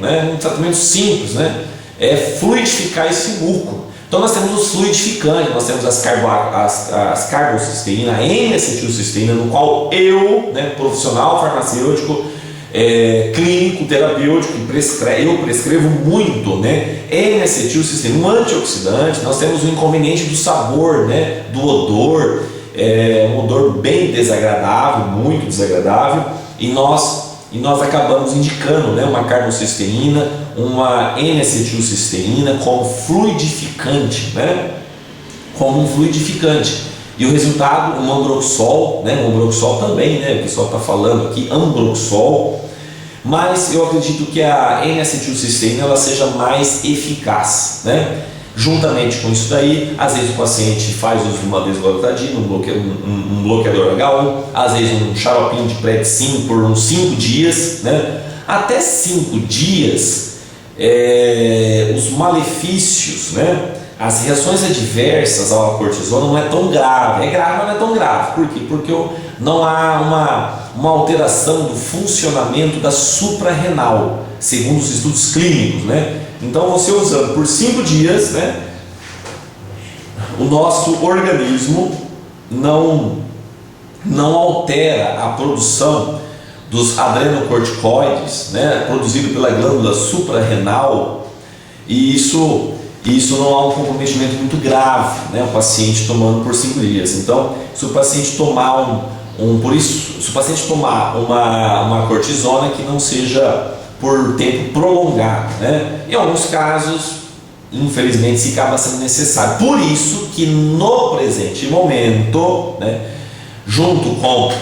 né? Um tratamento simples, né? É fluidificar esse muco. Então nós temos os fluidificantes, nós temos as carbocisteína, a N-acetilcisteína, no qual eu, né, profissional farmacêutico, clínico, terapêutico, eu prescrevo muito, né, N-acetilcisteína, um antioxidante. Nós temos o inconveniente do sabor, né, do odor, um odor bem desagradável, muito desagradável, e nós acabamos indicando, né, uma carbocisteína, uma N-acetilcisteína como fluidificante, né? Como um fluidificante. E o resultado, um ambroxol, né? O ambroxol também, né? O pessoal está falando aqui, ambroxol, mas eu acredito que a N-acetilcisteína ela seja mais eficaz, né? Juntamente com isso daí, às vezes o paciente faz uso de uma desglutadina, um bloqueador H1, às vezes um xaropinho de predsim por uns 5 dias, né? Até 5 dias, os malefícios, né? As reações adversas à cortisona não é tão grave, é grave, mas não é tão grave. Por quê? Porque não há uma alteração do funcionamento da suprarrenal, segundo os estudos clínicos, né? Então, você usando por 5 dias, né, o nosso organismo não altera a produção dos adrenocorticoides, né, produzido pela glândula suprarrenal, e isso não há um comprometimento muito grave, né, o paciente tomando por 5 dias. Então, se o paciente tomar se o paciente tomar uma cortisona que não seja por tempo prolongado, né, em alguns casos, infelizmente, se acaba sendo necessário. Por isso que no presente momento, né, junto com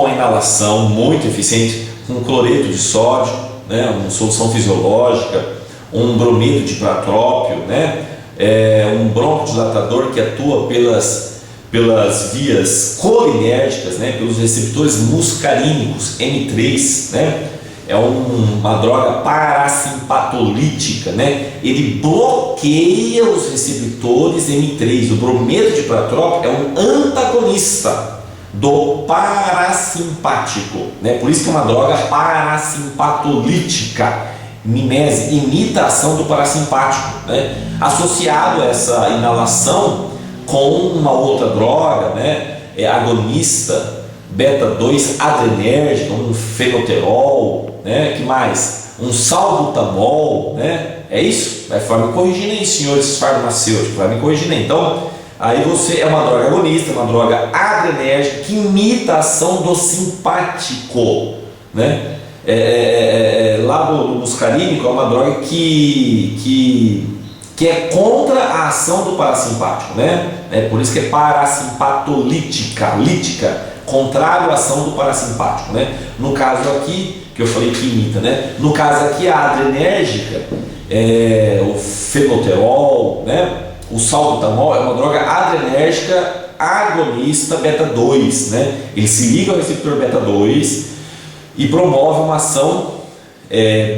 a inalação muito eficiente, com cloreto de sódio, né, uma solução fisiológica, um brometo de pratrópio, né, um broncodilatador que atua pelas vias colinérgicas, né, pelos receptores muscarínicos M3, né, é uma droga parasimpatolítica, né, ele bloqueia os receptores M3. O brometo de pratrópio é um antagonista do parasimpático, né, por isso que é uma droga parasimpatolítica, mimese, imitação do parasimpático, né, associado a essa inalação com uma outra droga, né, agonista beta-2 adrenérgica, um fenoterol, né, que mais? Um salbutamol, né, é isso? Vai me corrigindo aí, senhores farmacêuticos, vai me corrigindo aí. Então, aí você é uma droga agonista, uma droga adrenérgica que imita a ação do simpático, né? Lá do muscarínico é uma droga que é contra a ação do parasimpático, né? É por isso que é parasimpatolítica, contrário à ação do parasimpático, né? No caso aqui, que eu falei que imita, né? No caso aqui, a adrenérgica, o fenoterol, né? O salbutamol é uma droga adrenérgica agonista beta-2, né? Ele se liga ao receptor beta-2 e promove uma ação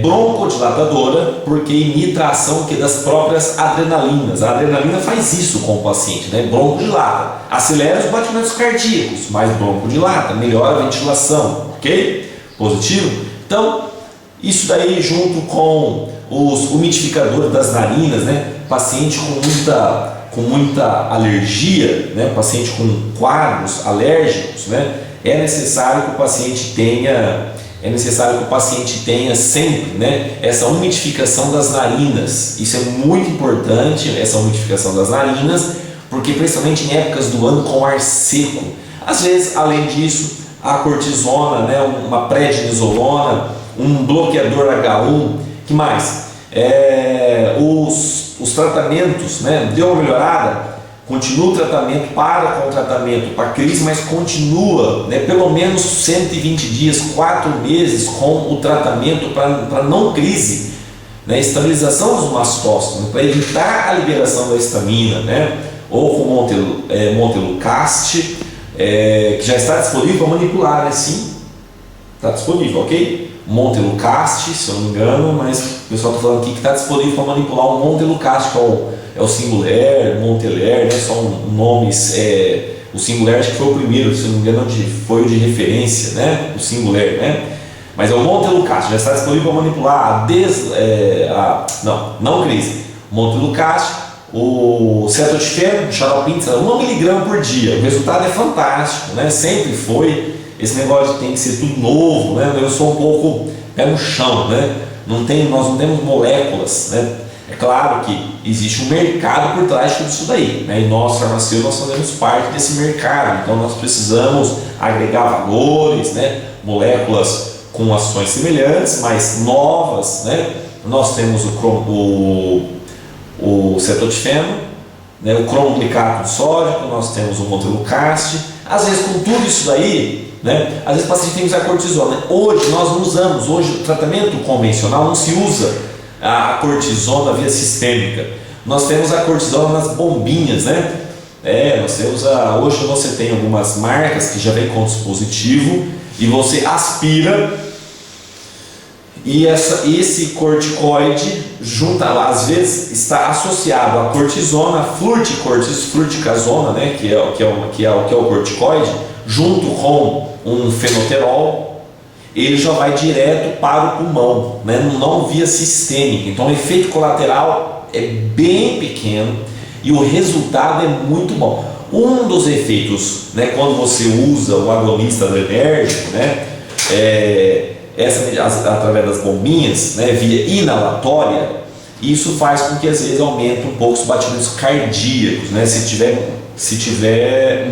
broncodilatadora, porque imita a ação das próprias adrenalinas. A adrenalina faz isso com o paciente, né? Broncodilata, acelera os batimentos cardíacos, mas broncodilata, melhora a ventilação, ok? Positivo? Então, isso daí junto com os umidificadores das narinas, né? Paciente com muita alergia, né? Paciente com quadros alérgicos, né? É necessário que o paciente tenha sempre, né, essa umidificação das narinas. Isso é muito importante, essa umidificação das narinas, porque principalmente em épocas do ano com ar seco. Às vezes, além disso, a cortisona, né, uma prednisolona, um bloqueador H1, que mais? Os tratamentos, né, deu uma melhorada, continua o tratamento, com o tratamento para crise, mas continua, né, pelo menos 120 dias, 4 meses com o tratamento para não crise, né, estabilização dos mastócitos, né, para evitar a liberação da histamina, né, ou com montelukast, que já está disponível para manipular, né, sim, está disponível, ok? Montelukast, se eu não me engano, mas o pessoal está falando aqui que está disponível para manipular o montelukast, que é o Singulair, Monteler, né? São nomes, o Singulair acho que foi o primeiro, se não me engano, foi o de referência, né? O Singulair, né? Mas é o Montelukast, já está disponível para manipular não crise, Montelukast, o cetotifeno, xaropinta, 1 mg por dia. O resultado é fantástico, né? Sempre foi. Esse negócio tem que ser tudo novo, né? Eu sou um pouco pé no chão, né? Nós não temos moléculas, né? É claro que existe um mercado por trás de tudo isso daí, né? E nós, farmacêuticos, nós fazemos parte desse mercado, então nós precisamos agregar valores, né? Moléculas com ações semelhantes, mas novas, né? Nós temos o cetotifeno, né? O cromoglicato sódico, nós temos o montelukast. Às vezes, com tudo isso daí, né? Às vezes o paciente tem que usar cortisona. Hoje nós não usamos, hoje o tratamento convencional não se usa a cortisona via sistêmica. Nós temos a cortisona nas bombinhas, né? Hoje você tem algumas marcas que já vem com dispositivo e você aspira E esse corticoide, às vezes, está associado à cortisona, fluticasona, né, que é o corticoide, junto com um fenoterol, ele já vai direto para o pulmão, né, não via sistêmica. Então o efeito colateral é bem pequeno e o resultado é muito bom. Um dos efeitos, né, quando você usa o agonista adrenérgico, né, através das bombinhas, né, via inalatória, isso faz com que às vezes aumente um pouco os batimentos cardíacos, né, se tiver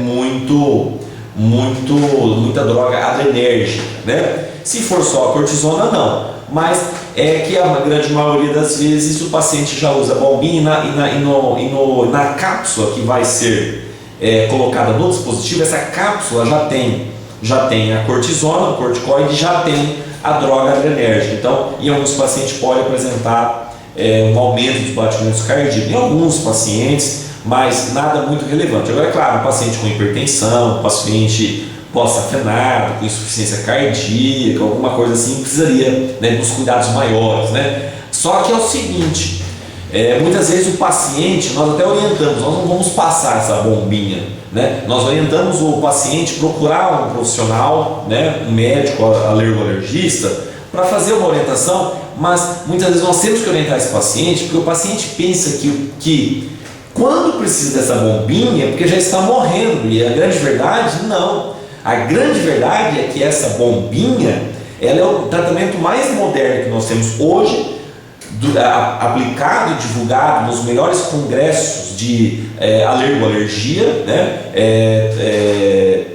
muita droga adrenérgica, né? Se for só a cortisona, não, mas é que a grande maioria das vezes o paciente já usa a bombinha e na cápsula que vai ser colocada no dispositivo, essa cápsula já tem a cortisona, o corticoide, já tem a droga adrenérgica. Então, em alguns pacientes pode apresentar um aumento dos batimentos cardíacos, em alguns pacientes, mas nada muito relevante. Agora, é claro, um paciente com hipertensão, um paciente pós-safenado, com insuficiência cardíaca, alguma coisa assim, precisaria, né, dos cuidados maiores, né? Só que é o seguinte, muitas vezes o paciente, nós até orientamos, nós não vamos passar essa bombinha, né? Nós orientamos o paciente procurar um profissional, né, um médico alergologista, para fazer uma orientação, mas muitas vezes nós temos que orientar esse paciente, porque o paciente pensa que quando precisa dessa bombinha, porque já está morrendo, e a grande verdade, não. A grande verdade é que essa bombinha, ela é o tratamento mais moderno que nós temos hoje, aplicado e divulgado nos melhores congressos de alergia, né?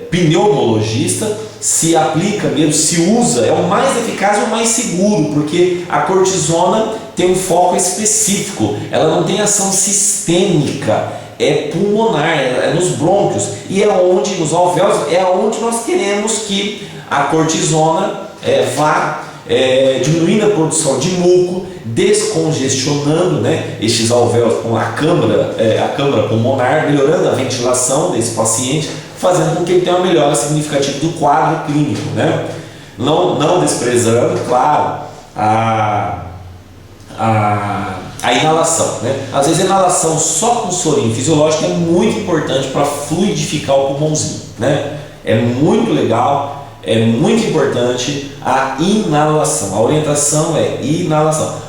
Pneumologista, se aplica mesmo, se usa, é o mais eficaz e o mais seguro, porque a cortisona tem um foco específico, ela não tem ação sistêmica, é pulmonar, é nos brônquios, e é onde, nos alvéolos, é onde nós queremos que a cortisona vá diminuindo a produção de muco, descongestionando, né, estes alvéolos com a câmara pulmonar, melhorando a ventilação desse paciente, fazendo com que ele tenha uma melhora significativa do quadro clínico, né? Não desprezando, claro, a inalação, né? Às vezes a inalação só com sorinho fisiológico é muito importante para fluidificar o pulmãozinho, né? É muito legal, é muito importante a inalação. A orientação é inalação.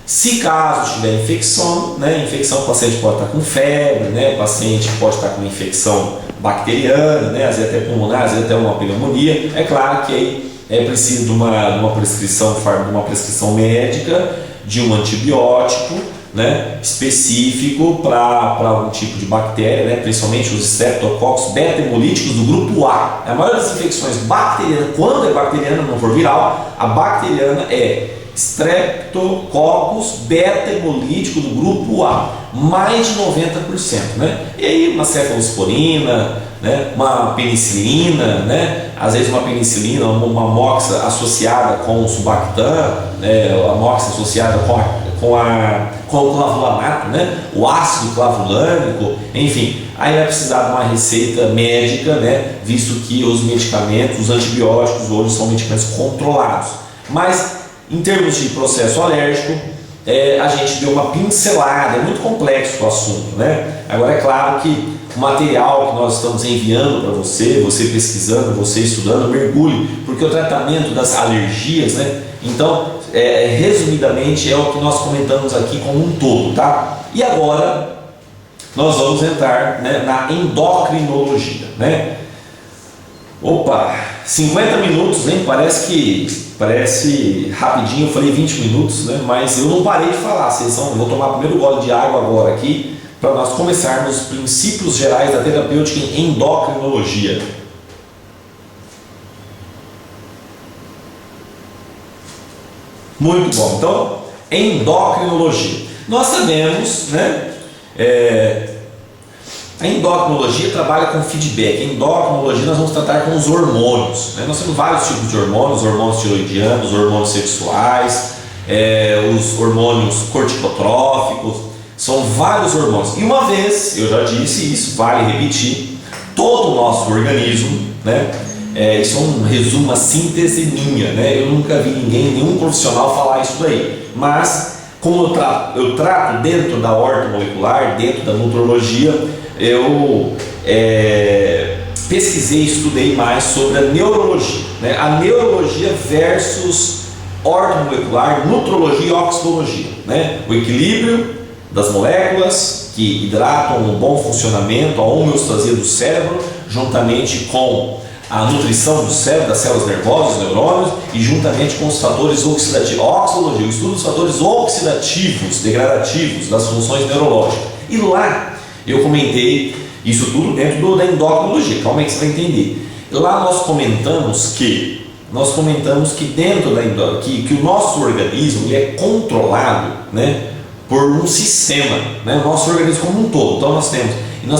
Se caso tiver infecção, né? Infecção, o paciente pode estar com febre, né? O paciente pode estar com infecção bacteriana, né? Às vezes até pulmonar, às vezes até uma pneumonia. É claro que aí é preciso de uma prescrição médica, de um antibiótico, né, específico para algum tipo de bactéria, né, principalmente os streptococcus beta-hemolíticos do grupo A. A maioria das infecções bacterianas, quando é bacteriana, não for viral, a bacteriana é Streptococcus beta-hemolítico do grupo A, mais de 90%, né? E aí uma cefalosporina, né, uma penicilina, né, às vezes uma penicilina, uma moxa associada com o Subactam, né, a moxa associada com o clavulanato, né, o ácido clavulânico, enfim, aí vai precisar de uma receita médica, né, visto que os medicamentos, os antibióticos hoje são medicamentos controlados. Mas em termos de processo alérgico, a gente deu uma pincelada, é muito complexo o assunto, né? Agora é claro que o material que nós estamos enviando para você pesquisando, você estudando, mergulhe, porque o tratamento das alergias, né? Então, resumidamente, é o que nós comentamos aqui como um todo, tá? E agora nós vamos entrar, né, na endocrinologia, né? Opa, 50 minutos, hein? Parece rapidinho, eu falei 20 minutos, né? Mas eu não parei de falar, vou tomar o primeiro gole de água agora aqui, para nós começarmos os princípios gerais da terapêutica em endocrinologia. Muito bom, então, endocrinologia. Nós sabemos, né, a endocrinologia trabalha com feedback. Em endocrinologia nós vamos tratar com os hormônios, né? Nós temos vários tipos de hormônios tiroidianos, hormônios sexuais, os hormônios corticotróficos, são vários hormônios. E uma vez, eu já disse isso, vale repetir, todo o nosso organismo, né, Isso é um resumo, uma síntese minha, né? Eu nunca vi nenhum profissional falar isso daí, mas como eu trato dentro da ortomolecular, dentro da nutrologia, eu pesquisei e estudei mais sobre a neurologia, né? A neurologia versus ortomolecular, nutrologia e oxicologia, né? O equilíbrio das moléculas que hidratam o bom funcionamento, a homeostasia do cérebro, juntamente com a nutrição do cérebro, das células nervosas, dos neurônios, e juntamente com os fatores oxidativos. A oxicologia, o estudo dos fatores oxidativos, degradativos das funções neurológicas. E lá eu comentei isso tudo dentro da endocrinologia. Calma aí que você vai entender. Lá nós comentamos que dentro da que o nosso organismo ele é controlado, né, por um sistema, né, o nosso organismo como um todo. Então nós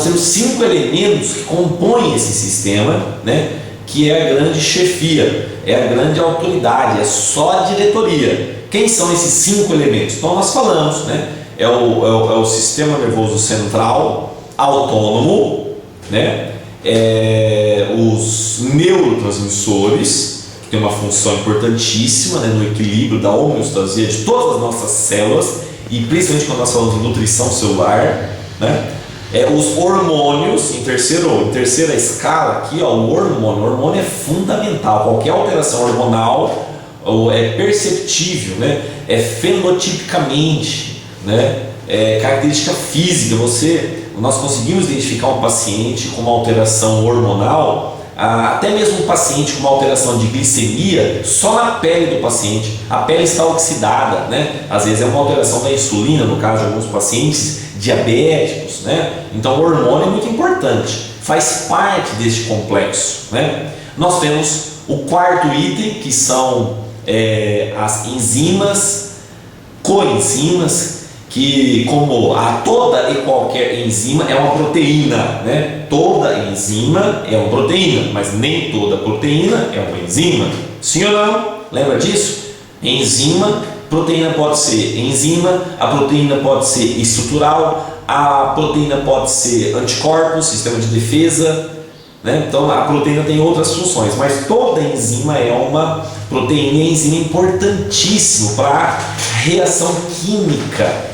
temos 5 elementos que compõem esse sistema, né, que é a grande chefia, é a grande autoridade, é só a diretoria. Quem são esses 5 elementos? Então nós falamos, né, é o sistema nervoso central, autônomo, né, os neurotransmissores, que tem uma função importantíssima, né, no equilíbrio da homeostasia de todas as nossas células, e principalmente quando nós falamos de nutrição celular, né? Os hormônios, em terceira escala aqui, ó, o hormônio é fundamental. Qualquer alteração hormonal é perceptível, né? Fenotipicamente, né? Característica física. Nós conseguimos identificar um paciente com uma alteração hormonal, até mesmo um paciente com uma alteração de glicemia, só na pele do paciente. A pele está oxidada, né? Às vezes é uma alteração da insulina, no caso de alguns pacientes diabéticos, né? Então o hormônio é muito importante, faz parte deste complexo, né? Nós temos o quarto item, que são as enzimas, coenzimas, que como toda e qualquer enzima é uma proteína, né? Toda enzima é uma proteína, mas nem toda proteína é uma enzima. Sim ou não? Lembra disso? Enzima, proteína pode ser enzima, a proteína pode ser estrutural, a proteína pode ser anticorpos, sistema de defesa, né? Então a proteína tem outras funções, mas toda enzima é uma proteína, e a enzima é importantíssimo para a reação química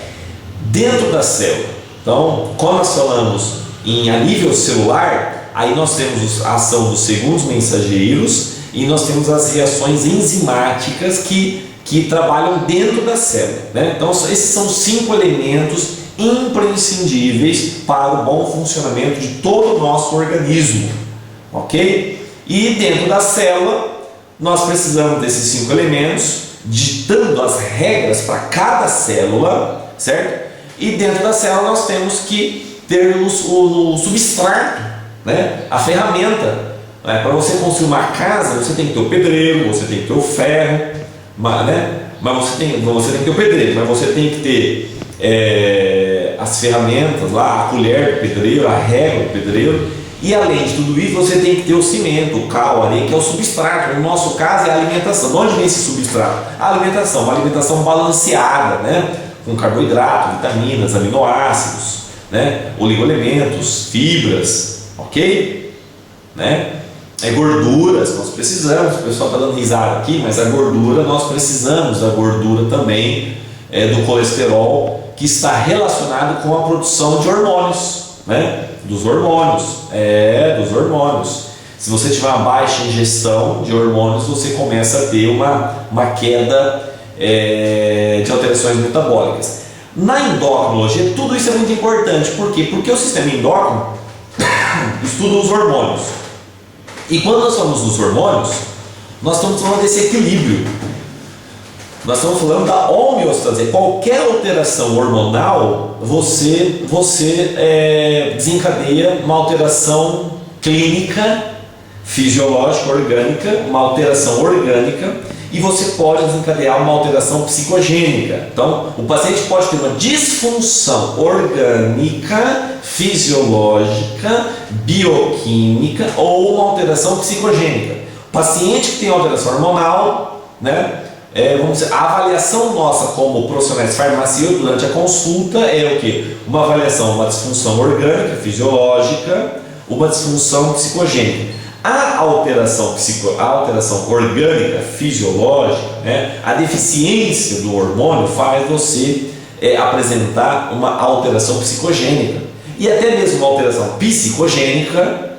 dentro da célula. Então, quando nós falamos a nível celular, aí nós temos a ação dos segundos mensageiros e nós temos as reações enzimáticas que trabalham dentro da célula, né? Então, esses são 5 elementos imprescindíveis para o bom funcionamento de todo o nosso organismo, ok? E dentro da célula, nós precisamos desses 5 elementos, ditando as regras para cada célula, certo? E dentro da célula nós temos que ter o substrato, né? A ferramenta. Para você construir uma casa, você tem que ter o pedreiro, você tem que ter o ferro, né? Mas você tem que ter o pedreiro, mas você tem que ter as ferramentas lá, a colher do pedreiro, a régua do pedreiro, e além de tudo isso você tem que ter o cimento, o cal, a areia, que é o substrato. No nosso caso é a alimentação. De onde vem esse substrato? A alimentação, uma alimentação balanceada, né? Com carboidrato, vitaminas, aminoácidos, né? Oligoelementos, fibras, ok? Né? Gorduras, nós precisamos, o pessoal está dando risada aqui, mas a gordura, nós precisamos da gordura também, do colesterol, que está relacionado com a produção de hormônios, né? Dos hormônios. Se você tiver uma baixa ingestão de hormônios, você começa a ter uma queda de alterações metabólicas. Na endocrinologia, tudo isso é muito importante. Por quê? Porque o sistema endócrino estuda os hormônios. E quando nós falamos dos hormônios, nós estamos falando desse equilíbrio. Nós estamos falando da homeostasia. Qualquer alteração hormonal, você desencadeia uma alteração clínica, fisiológica, orgânica, uma alteração orgânica, e você pode desencadear uma alteração psicogênica. Então, o paciente pode ter uma disfunção orgânica, fisiológica, bioquímica ou uma alteração psicogênica. O paciente que tem alteração hormonal, né? Vamos dizer, a avaliação nossa como profissionais farmacêuticos durante a consulta é o quê? Uma avaliação, uma disfunção orgânica, fisiológica, uma disfunção psicogênica. A alteração orgânica, fisiológica, né, a deficiência do hormônio faz você apresentar uma alteração psicogênica e até mesmo uma alteração psicogênica,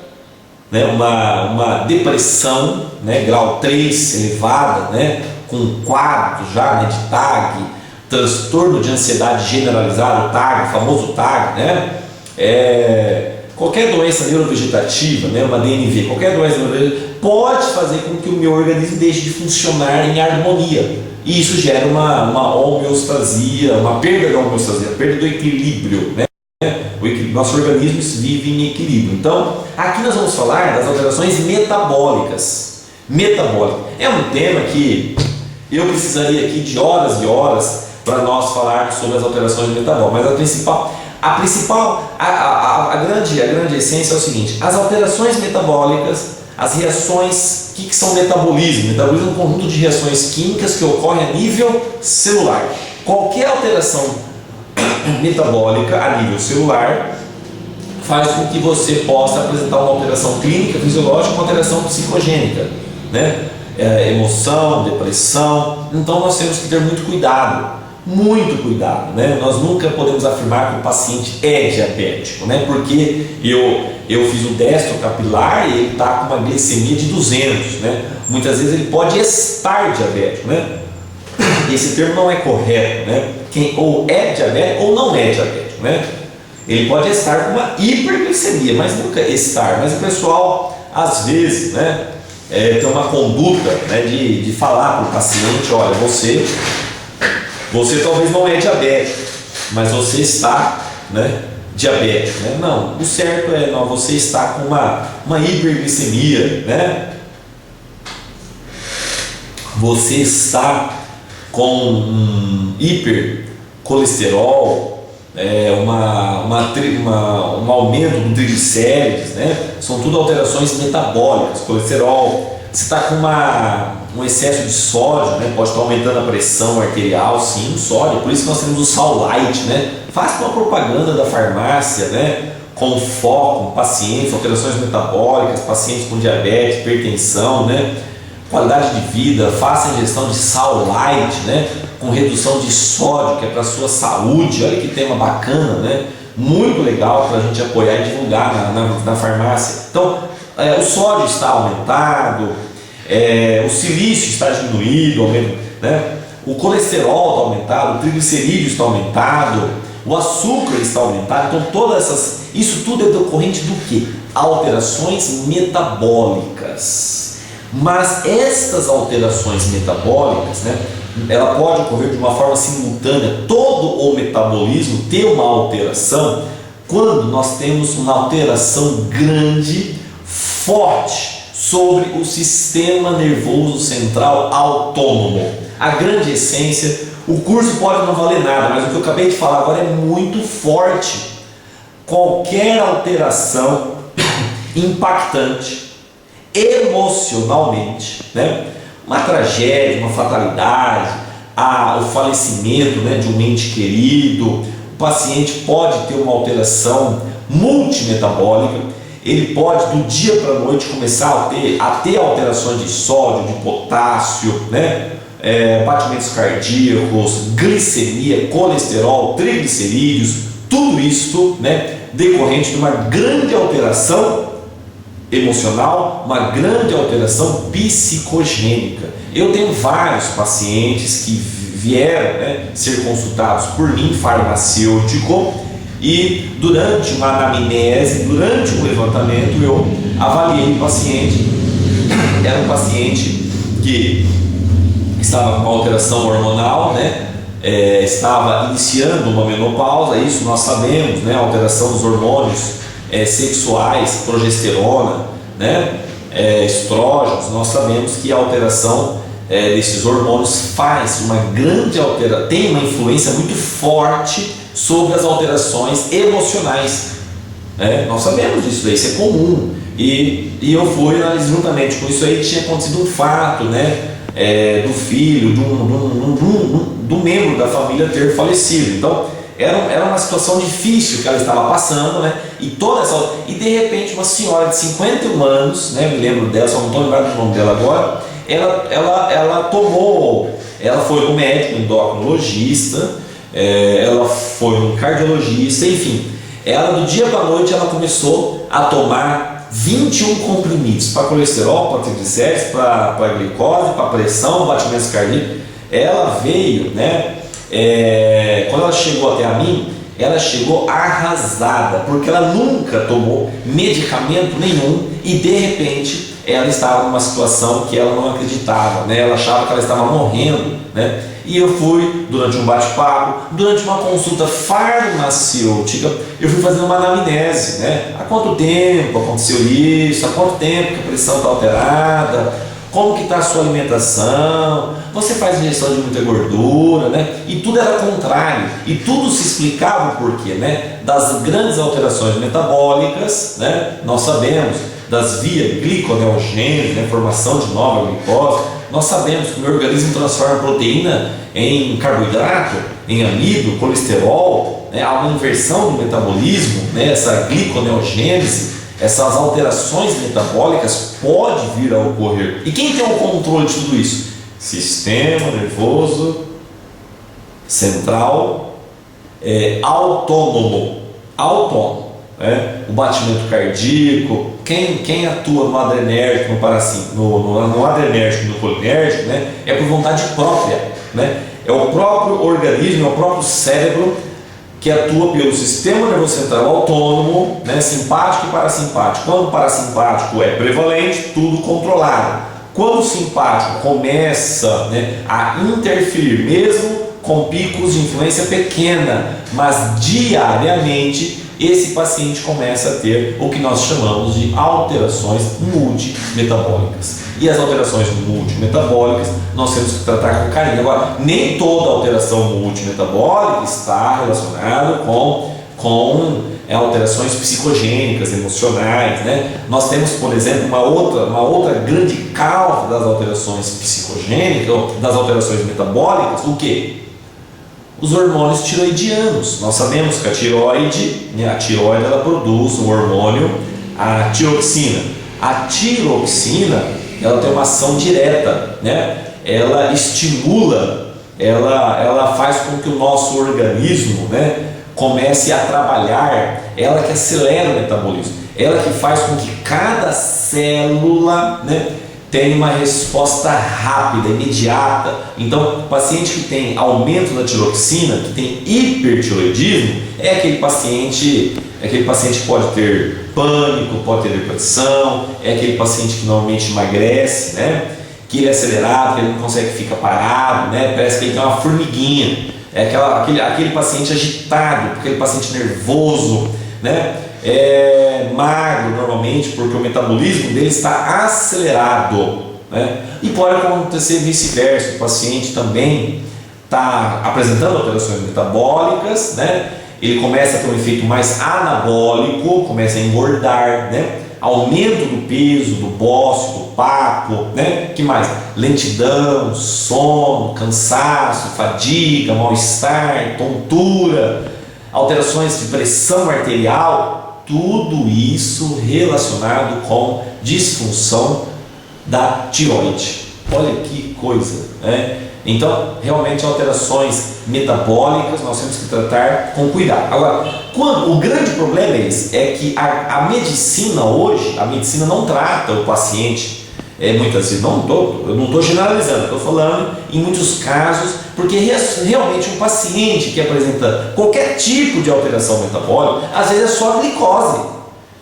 né, uma depressão, né, grau 3 elevada, né, com quadro já, né, de TAG, transtorno de ansiedade generalizada, o TAG, o famoso TAG, né, qualquer doença neurovegetativa, né, uma DNV, qualquer doença neurovegetativa pode fazer com que o meu organismo deixe de funcionar em harmonia. E isso gera uma homeostasia, uma perda da homeostasia, perda do equilíbrio, né? Nosso organismo vive em equilíbrio. Então, aqui nós vamos falar das alterações metabólicas. É um tema que eu precisaria aqui de horas e horas para nós falarmos sobre as alterações metabólicas, mas a grande essência é o seguinte: as alterações metabólicas, as reações, o que são metabolismo? Metabolismo é um conjunto de reações químicas que ocorrem a nível celular. Qualquer alteração metabólica a nível celular faz com que você possa apresentar uma alteração clínica, fisiológica, uma alteração psicogênica, né? Emoção, depressão. Então nós temos que ter muito cuidado, né? Nós nunca podemos afirmar que o paciente é diabético, né? Porque eu fiz o destro capilar e ele está com uma glicemia de 200, né? Muitas vezes ele pode estar diabético, né? Esse termo não é correto, né? Quem ou é diabético ou não é diabético, né? Ele pode estar com uma hiperglicemia, mas nunca estar. Mas o pessoal, às vezes, né, tem uma conduta, né, de falar para o paciente: olha, você talvez não é diabético, mas você está, né, diabético, né? Não, o certo é, não, você está com uma hiperglicemia, né? Você está com um hipercolesterol, um aumento do triglicérides, né? São tudo alterações metabólicas. Colesterol, você está com um excesso de sódio, né? Pode estar aumentando a pressão arterial, sim, o sódio. Por isso que nós temos o Sal Light, né? Faz uma propaganda da farmácia, né, com foco em pacientes, alterações metabólicas, pacientes com diabetes, hipertensão, né? Qualidade de vida, faça a ingestão de Sal Light, né, com redução de sódio, que é para a sua saúde. Olha que tema bacana, né? Muito legal para a gente apoiar e divulgar na farmácia. Então, o sódio está aumentado, o silício está diminuído, né? O colesterol está aumentado, o triglicerídeo está aumentado, o açúcar está aumentado. Então, isso tudo é decorrente do que? Alterações metabólicas. Mas estas alterações metabólicas, né, ela pode ocorrer de uma forma simultânea. Todo o metabolismo tem uma alteração quando nós temos uma alteração grande, forte, sobre o sistema nervoso central autônomo. A grande essência, o curso pode não valer nada, mas o que eu acabei de falar agora é muito forte. Qualquer alteração impactante emocionalmente, né? Uma tragédia, uma fatalidade, o falecimento, né, de um ente querido, o paciente pode ter uma alteração multimetabólica. Ele pode do dia para a noite começar a ter alterações de sódio, de potássio, né? Batimentos cardíacos, glicemia, colesterol, triglicerídeos, tudo isso, né, decorrente de uma grande alteração emocional, uma grande alteração psicogênica. Eu tenho vários pacientes que vieram, né, ser consultados por mim, farmacêutico, e durante uma anamnese, durante um levantamento, eu avaliei o paciente. Era um paciente que estava com uma alteração hormonal, né? Estava iniciando uma menopausa. Isso nós sabemos, né? A alteração dos hormônios sexuais, progesterona, né? Estrógenos. Nós sabemos que a alteração desses hormônios faz uma grande alteração, tem uma influência muito forte sobre as alterações emocionais. Nós sabemos disso, isso é comum. E eu fui analisar juntamente com isso aí, tinha acontecido um fato, né? Do filho, do membro da família ter falecido. Então era uma situação difícil que ela estava passando, né? E de repente uma senhora de 51 anos, né? Me lembro dela, só não estou lembrando do nome dela agora. Ela foi no médico, um endocrinologista, ela foi no cardiologista, enfim. Ela do dia para a noite ela começou a tomar 21 comprimidos para colesterol, para triglicéridos, para glicose, para pressão, batimentos cardíacos. Ela veio, né? Quando ela chegou até a mim, ela chegou arrasada, porque ela nunca tomou medicamento nenhum e de repente ela estava numa situação que ela não acreditava, né? Ela achava que ela estava morrendo, né? E eu fui, durante um bate-papo, durante uma consulta farmacêutica, eu fui fazendo uma anamnese, né? Há quanto tempo aconteceu isso? Há quanto tempo que a pressão está alterada? Como que está a sua alimentação? Você faz ingestão de muita gordura, né? E tudo era contrário. E tudo se explicava por quê, né? Das grandes alterações metabólicas, né? Nós sabemos das vias gliconeogênese, né? Formação de nova glicose. Nós sabemos que o meu organismo transforma proteína em carboidrato, em amido, colesterol, né? Há uma inversão do metabolismo, né? Essa gliconeogênese, essas alterações metabólicas pode vir a ocorrer. E quem tem o controle de tudo isso? Sistema nervoso central autônomo, né? O batimento cardíaco. Quem atua no adrenérgico, no adrenérgico e no colinérgico, né? É por vontade própria, né? É o próprio organismo, é o próprio cérebro que atua pelo sistema nervoso central autônomo, né, simpático e parasimpático. Quando o parasimpático é prevalente, tudo controlado. Quando o simpático começa, né, a interferir, mesmo com picos de influência pequena, mas diariamente, esse paciente começa a ter o que nós chamamos de alterações multimetabólicas. E as alterações multimetabólicas nós temos que tratar com carinho. Agora, nem toda alteração multimetabólica está relacionada com alterações psicogênicas, emocionais, né? Nós temos, por exemplo, uma outra grande causa das alterações psicogênicas, das alterações metabólicas, o quê? Os hormônios tiroidianos. Nós sabemos que a tiroide ela produz um hormônio, a tiroxina. A tiroxina, ela tem uma ação direta, né? Ela estimula, ela faz com que o nosso organismo, né, comece a trabalhar, ela que acelera o metabolismo, ela que faz com que cada célula, né, tem uma resposta rápida, imediata. Então, o paciente que tem aumento da tiroxina, que tem hipertiroidismo, é aquele paciente que pode ter pânico, pode ter depressão, é aquele paciente que normalmente emagrece, né? Que ele é acelerado, que ele não consegue ficar parado, né? Parece que ele tem uma formiguinha. É aquele paciente agitado, aquele paciente nervoso, né? Magro normalmente, porque o metabolismo dele está acelerado, né? E pode acontecer vice-versa, o paciente também está apresentando alterações metabólicas, né? Ele começa a ter um efeito mais anabólico, começa a engordar, né? Aumento do peso, do bócio, do papo, né? Que mais? Lentidão, sono, cansaço, fadiga, mal-estar, tontura, alterações de pressão arterial. Tudo isso relacionado com disfunção da tireoide. Olha que coisa, né? Então, realmente, alterações metabólicas nós temos que tratar com cuidado. Agora, o grande problema é esse, é que a medicina hoje, a medicina não trata o paciente, muitas vezes, eu não estou generalizando, estou falando em muitos casos, porque realmente um paciente que apresenta qualquer tipo de alteração metabólica, às vezes é só glicose,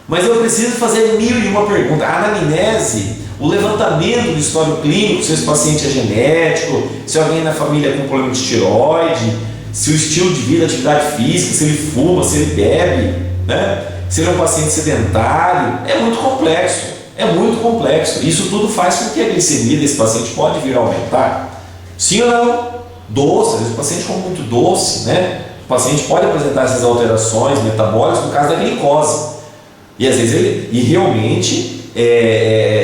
mas eu preciso fazer 1001 perguntas. A anamnese, o levantamento do histórico clínico, se esse paciente é genético, se alguém na família com problema de tireoide, se o estilo de vida, atividade física, se ele fuma, se ele bebe, né? Se ele é um paciente sedentário, é muito complexo. Isso tudo faz com que a glicemia desse paciente pode vir a aumentar. Sim ou não? Doce, às vezes o paciente come muito doce, né? O paciente pode apresentar essas alterações metabólicas no caso da glicose. E às vezes ele realmente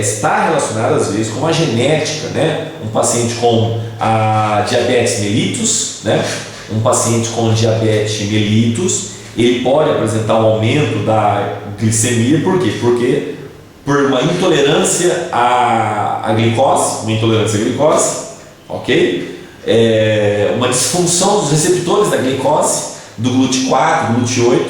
está relacionado às vezes com a genética, né? Um paciente com a diabetes mellitus, né? um paciente com diabetes mellitus, ele pode apresentar um aumento da glicemia. Por quê? Porque por uma intolerância à glicose, ok? Uma disfunção dos receptores da glicose, do GLUT4, do GLUT8,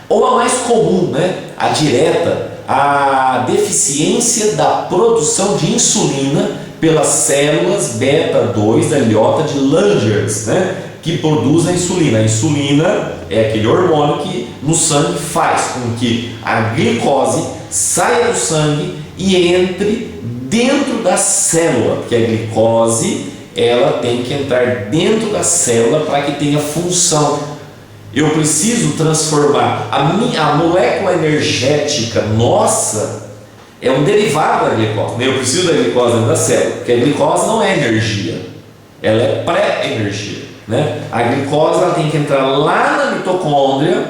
ou a mais comum, né? A direta, a deficiência da produção de insulina pelas células beta-2 da ilhota de Langerhans, né? Que produz a insulina. A insulina é aquele hormônio que no sangue faz com que a glicose saia do sangue e entre dentro da célula, porque a glicose ela tem que entrar dentro da célula para que tenha função. Eu preciso transformar a molécula energética nossa é um derivado da glicose. Eu preciso da glicose dentro da célula, porque a glicose não é energia, ela é pré-energia, né? A glicose ela tem que entrar lá na mitocôndria,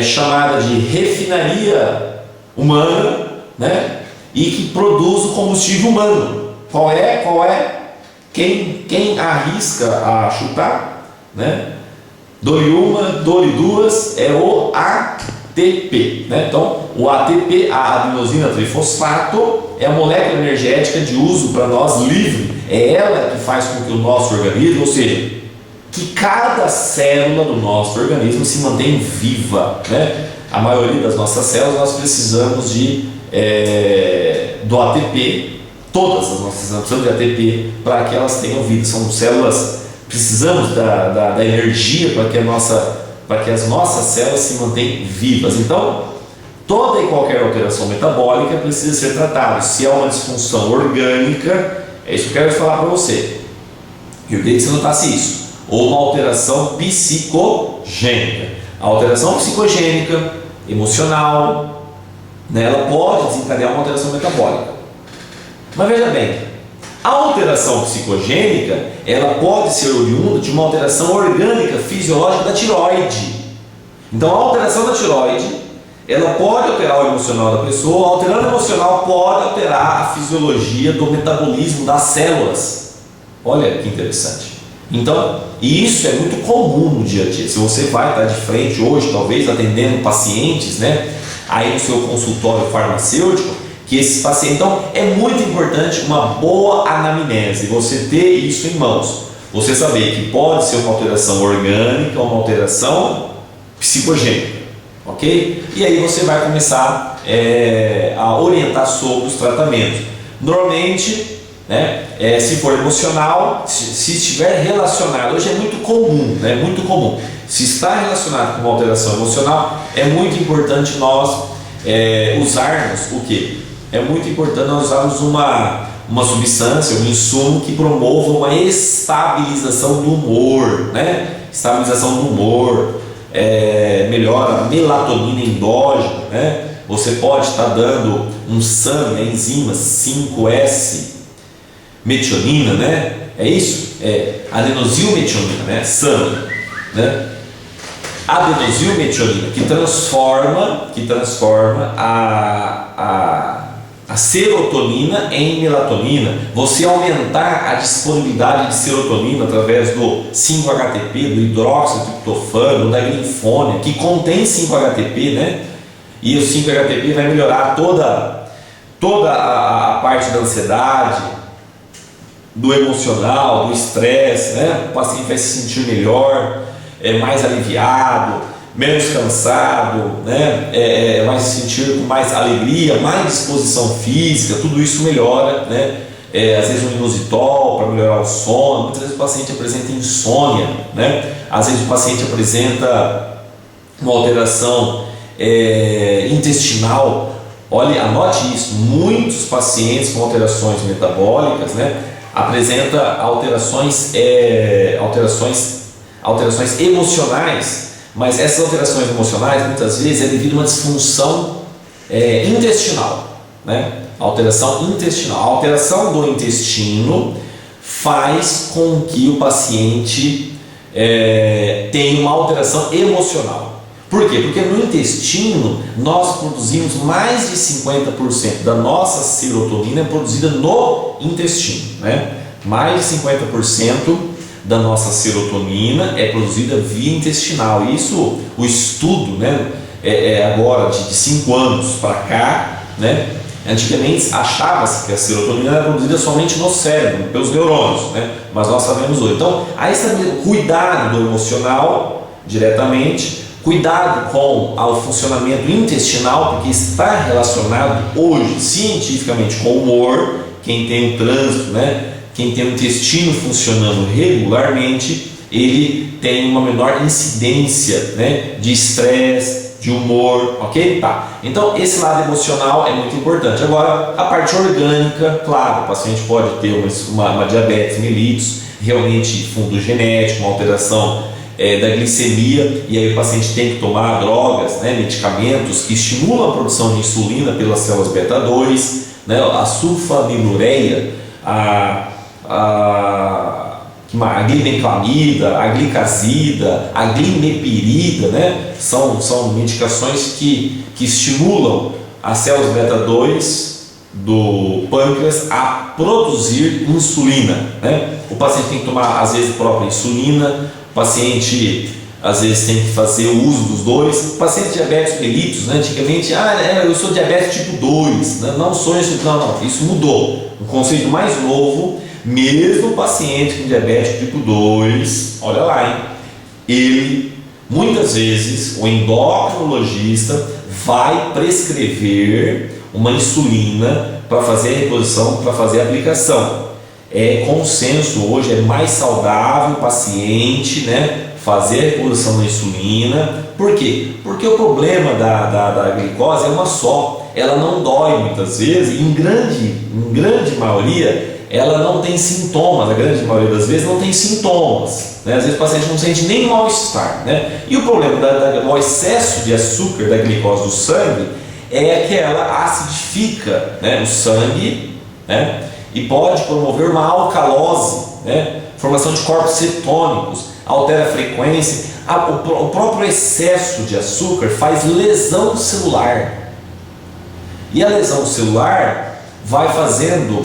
chamada de refinaria humana, né? E que produz o combustível humano. Qual é? Quem arrisca a chutar, né? Dole uma, dole duas, é o ATP, né? Então, o ATP, a adenosina trifosfato, é a molécula energética de uso para nós livre. É ela que faz com que o nosso organismo, ou seja, que cada célula do nosso organismo se mantenha viva, né? A maioria das nossas células nós precisamos do ATP, todas as nossas células precisam de ATP para que elas tenham vida. São células, precisamos da energia para que as nossas células se mantenham vivas. Então, toda e qualquer alteração metabólica precisa ser tratada. Se é uma disfunção orgânica, é isso que eu quero falar para você. Eu queria que você notasse isso. Ou uma alteração psicogênica. A alteração psicogênica, emocional, né, ela pode desencadear uma alteração metabólica. Mas veja bem, a alteração psicogênica, ela pode ser oriunda de uma alteração orgânica fisiológica da tireoide. Então, a alteração da tireoide, ela pode alterar o emocional da pessoa. Alterando o emocional pode alterar a fisiologia do metabolismo das células. Olha que interessante. Então, e isso é muito comum no dia a dia. Se você vai estar de frente hoje, talvez atendendo pacientes, né, aí no seu consultório farmacêutico, que esses pacientes, então é muito importante uma boa anamnese, você ter isso em mãos, você saber que pode ser uma alteração orgânica ou uma alteração psicogênica, ok? E aí você vai começar a orientar sobre os tratamentos. Normalmente, né, se for emocional, se estiver relacionado, hoje é muito comum, né, muito comum, se está relacionado com uma alteração emocional, é muito importante nós usarmos o quê? É muito importante nós usarmos uma substância, um insumo que promova uma estabilização do humor, né? Estabilização do humor, melhora a melatonina endógena, né? Você pode estar dando um SAM, né? Enzima 5S metionina, né? É isso? Adenosilmetionina, né? SAM, né? Adenosilmetionina, que transforma a serotonina em melatonina. Você aumentar a disponibilidade de serotonina através do 5-HTP, do hidroxitriptofano, da glinfônia, que contém 5-HTP, né? E o 5-HTP vai melhorar toda a parte da ansiedade, do emocional, do estresse, né? O paciente vai se sentir melhor, mais aliviado, menos cansado, né? Vai se sentir com mais alegria, mais disposição física, tudo isso melhora, né? Às vezes um inositol para melhorar o sono, muitas vezes o paciente apresenta insônia, né? Às vezes o paciente apresenta uma alteração intestinal. Olha, anote isso, muitos pacientes com alterações metabólicas, né, apresentam alterações emocionais. Mas essas alterações emocionais muitas vezes é devido a uma disfunção intestinal, né? Alteração intestinal. A alteração do intestino faz com que o paciente tenha uma alteração emocional. Por quê? Porque no intestino nós produzimos mais de 50% da nossa serotonina é produzida no intestino, né? Mais de 50% da nossa serotonina é produzida via intestinal. Isso, o estudo, né, agora de 5 anos para cá, né, antigamente achava-se que a serotonina era produzida somente no cérebro, pelos neurônios, né, mas nós sabemos hoje. Então, aí cuidado do emocional diretamente, cuidado com o funcionamento intestinal, porque está relacionado hoje cientificamente com o humor. Quem tem o trânsito, né, quem tem o intestino funcionando regularmente, ele tem uma menor incidência, né, de estresse, de humor, ok? Tá. Então esse lado emocional é muito importante. Agora, a parte orgânica, claro, o paciente pode ter uma diabetes mellitus, realmente fundo genético, uma alteração da glicemia, e aí o paciente tem que tomar drogas, né, medicamentos que estimulam a produção de insulina pelas células beta 2, né, a sulfanilureia, a glibenclamida, a glicazida, a glimepirida, né, são medicações que estimulam as células beta 2 do pâncreas a produzir insulina, né? O paciente tem que tomar às vezes a própria insulina, o paciente às vezes tem que fazer o uso dos dois. O paciente diabético mellitus, né, antigamente, eu sou diabetes tipo 2, né? Não sou isso, não, isso mudou. Um conceito mais novo, mesmo o paciente com diabetes tipo 2, olha lá, hein? Ele, muitas vezes, o endocrinologista vai prescrever uma insulina para fazer a reposição, para fazer a aplicação. É consenso hoje, é mais saudável o paciente, né, fazer a reposição da insulina. Por quê? Porque o problema da glicose é uma só, ela não dói muitas vezes, em grande maioria ela não tem sintomas, a grande maioria das vezes não tem sintomas, né? Às vezes o paciente não sente nem mal-estar, né? E o problema do excesso de açúcar da glicose do sangue é que ela acidifica, né, o sangue, né, e pode promover uma alcalose, né, formação de corpos cetônicos, altera a frequência. O próprio excesso de açúcar faz lesão celular, e a lesão celular vai fazendo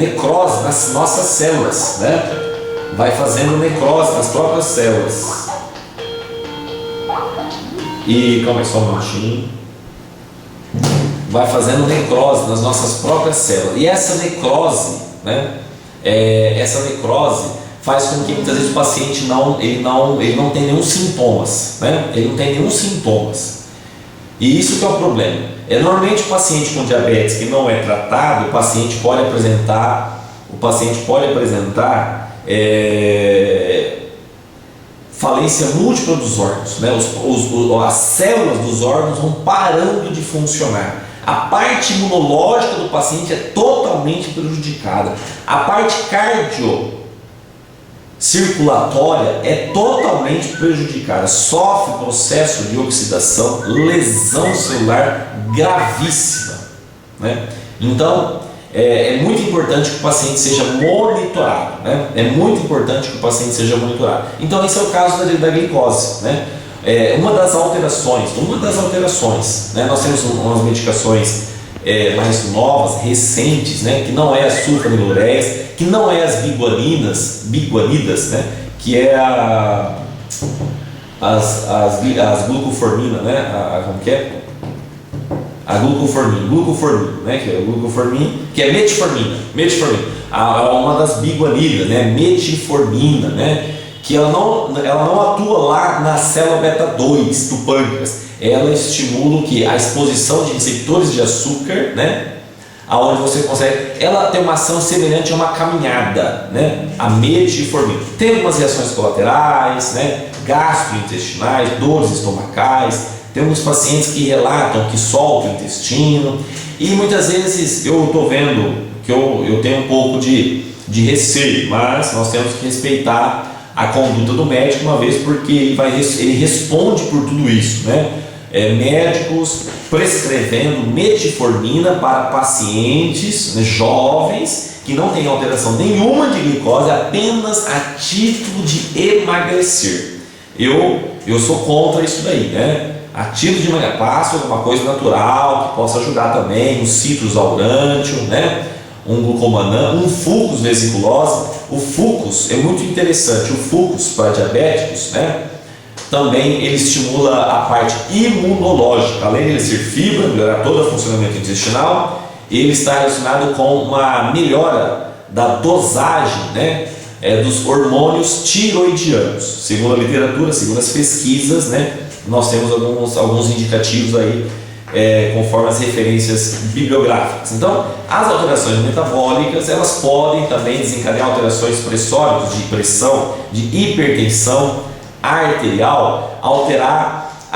necrose nas nossas células, né? Vai fazendo necrose nas próprias células. E calma aí, só um minutinho. Vai fazendo necrose nas nossas próprias células. E essa necrose, né? Essa necrose faz com que muitas vezes o paciente não tenha nenhum sintomas, né? Ele não tem nenhum sintomas. E isso que é o problema. Normalmente o paciente com diabetes que não é tratado, o paciente pode apresentar falência múltipla dos órgãos, né? As células dos órgãos vão parando de funcionar. A parte imunológica do paciente é totalmente prejudicada. A parte cardiocirculatória é totalmente prejudicada. Sofre processo de oxidação, lesão celular gravíssima, né? Então, é muito importante que o paciente seja monitorado, né? É muito importante que o paciente seja monitorado. Então, esse é o caso da glicose, né? Uma das alterações, né? Nós temos umas medicações mais novas, recentes, né? Que não é a sulfanilureia, que não é as biguanidas, né? Que é as glucoformina, né? Como que é? A glucoformina, né? Que é a glucoformina, que é metformina. Uma das biguanidas, né? Metformina, né? Que ela não atua lá na célula beta 2 do pâncreas. Ela estimula a exposição de receptores de açúcar, né? Aonde você consegue. Ela tem uma ação semelhante a uma caminhada, né? A metformina tem algumas reações colaterais, né? Gastrointestinais, dores estomacais. Temos pacientes que relatam que soltam o intestino, e muitas vezes eu estou vendo que eu tenho um pouco de receio, mas nós temos que respeitar a conduta do médico, uma vez porque ele responde por tudo isso, né? Médicos prescrevendo metformina para pacientes, né, jovens que não têm alteração nenhuma de glicose, apenas a título de emagrecer. Eu sou contra isso daí, né? A título de emagrecer, passo alguma coisa natural que possa ajudar também, um citrus aurantium, né? um glucomannan, um fucus vesiculose. O fucus é muito interessante. O fucus para diabéticos, né? Também ele estimula a parte imunológica, além de ele ser fibra, melhorar todo o funcionamento intestinal, ele está relacionado com uma melhora da dosagem, né, dos hormônios tiroidianos. Segundo a literatura, segundo as pesquisas, né, nós temos alguns indicativos aí, conforme as referências bibliográficas. Então, as alterações metabólicas, elas podem também desencadear alterações pressóricas, de pressão, de hipertensão arterial, alterar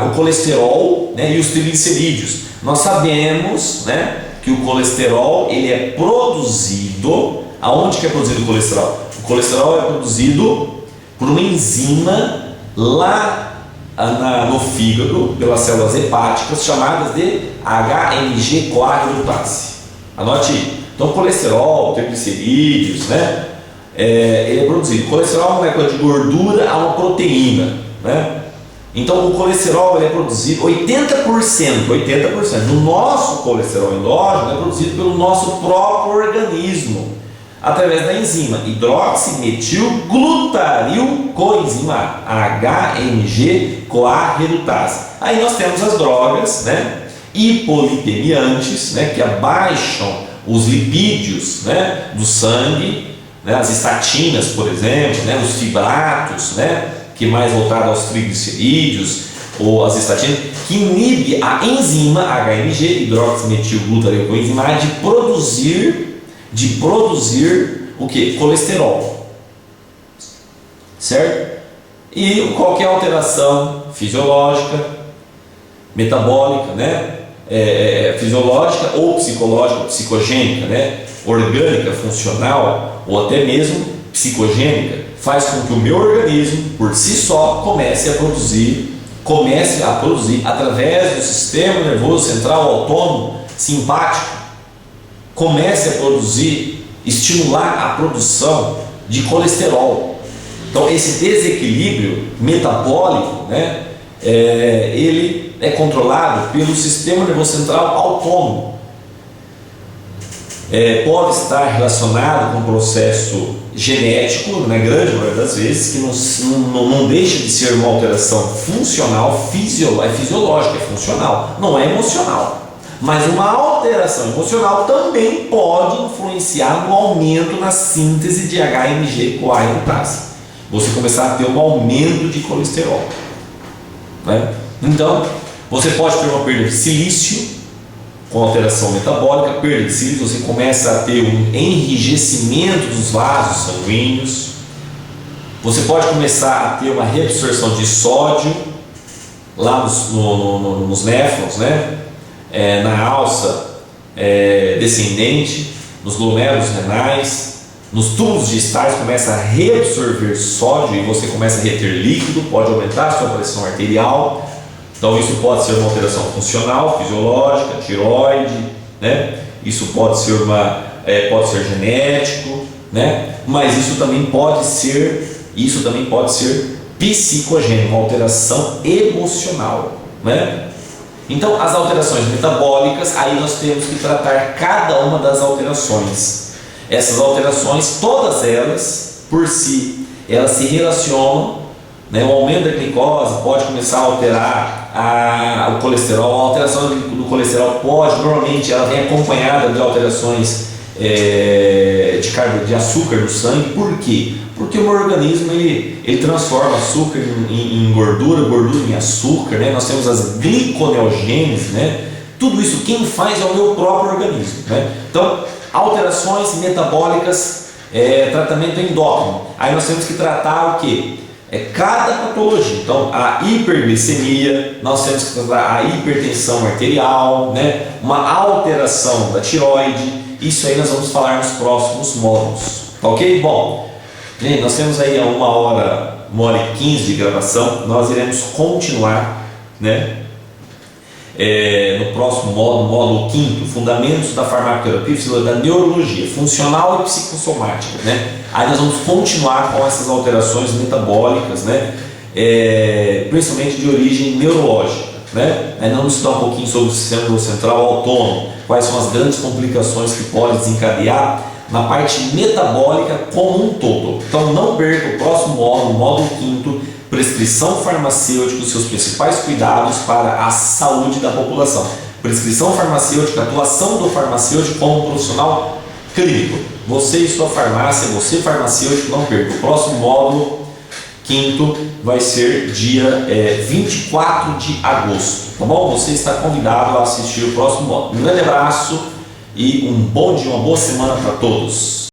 o colesterol, né, e os triglicerídeos. Nós sabemos, né, que o colesterol ele é produzido. Aonde que é produzido o colesterol? O colesterol é produzido por uma enzima lá no fígado, pelas células hepáticas, chamadas de HMG-CoA redutase. Anote aí. Então, colesterol, triglicerídeos, né? Ele é produzido. O colesterol é uma molécula de gordura a uma proteína, né? Então, o colesterol ele é produzido 80% do nosso colesterol endógeno é produzido pelo nosso próprio organismo, através da enzima hidroximetilglutarilcoenzima A, HMG-CoA redutase. Aí nós temos as drogas, né, hipolipemiantes, né, que abaixam os lipídios, né, do sangue, né, as estatinas, por exemplo, né, os fibratos, né, que mais voltado aos triglicerídeos, ou as estatinas, que inibe a enzima HMG, hidroximetilglutarilcoenzima A, de produzir o que? Colesterol, certo? E qualquer alteração fisiológica, metabólica, né? Fisiológica ou psicológica, psicogênica, né? Orgânica, funcional ou até mesmo psicogênica, faz com que o meu organismo, por si só, comece a produzir através do sistema nervoso central autônomo simpático, comece a produzir, estimular a produção de colesterol. Então, esse desequilíbrio metabólico, né, ele é controlado pelo sistema nervoso central autônomo. Pode estar relacionado com um processo genético, na grande maioria das vezes, que não deixa de ser uma alteração funcional, fisiológica, é funcional, não é emocional. Mas uma alteração emocional também pode influenciar no aumento na síntese de HMG-CoA redutase. Você começar a ter um aumento de colesterol, né? Então, você pode ter uma perda de silício com alteração metabólica, perda de silício, você começa a ter um enrijecimento dos vasos sanguíneos, você pode começar a ter uma reabsorção de sódio lá nos néfrons, né? Na alça descendente, nos glomérulos renais, nos túbulos distais, começa a reabsorver sódio e você começa a reter líquido, pode aumentar a sua pressão arterial. Então isso pode ser uma alteração funcional, fisiológica, tiroide, né? Isso pode ser genético, né? Mas isso também pode ser psicogênico, uma alteração emocional, né? Então, as alterações metabólicas, aí nós temos que tratar cada uma das alterações. Essas alterações, todas elas, por si, elas se relacionam, né? O aumento da glicose pode começar a alterar o colesterol. A alteração do colesterol normalmente, ela vem acompanhada de alterações de açúcar no sangue. Por quê? Porque o meu organismo ele transforma açúcar em gordura, gordura em açúcar, né? Nós temos as gliconeogêneses, né? Tudo isso quem faz é o meu próprio organismo, né? Então, alterações metabólicas, tratamento endócrino. Aí nós temos que tratar o quê? Cada patologia. Então, a hiperglicemia, nós temos que tratar a hipertensão arterial, né? Uma alteração da tiroide. Isso aí nós vamos falar nos próximos módulos, tá ok? Bom, gente, nós temos aí 1h15 de gravação. Nós iremos continuar, né? No próximo módulo 5º, Fundamentos da Farmacoterapia e Fisiologia da Neurologia Funcional e Psicossomática, né? Aí nós vamos continuar com essas alterações metabólicas, né? Principalmente de origem neurológica, né? Aí vamos estudar um pouquinho sobre o sistema nervoso central autônomo, quais são as grandes complicações que podem desencadear na parte metabólica como um todo. Então não perca o próximo módulo, módulo 5º, prescrição farmacêutica, seus principais cuidados para a saúde da população. Prescrição farmacêutica, atuação do farmacêutico como um profissional clínico. Você e sua farmácia, você farmacêutico, não perca. O próximo módulo 5º vai ser dia 24 de agosto, tá bom? Você está convidado a assistir o próximo módulo. Um grande abraço e um bom dia, uma boa semana para todos.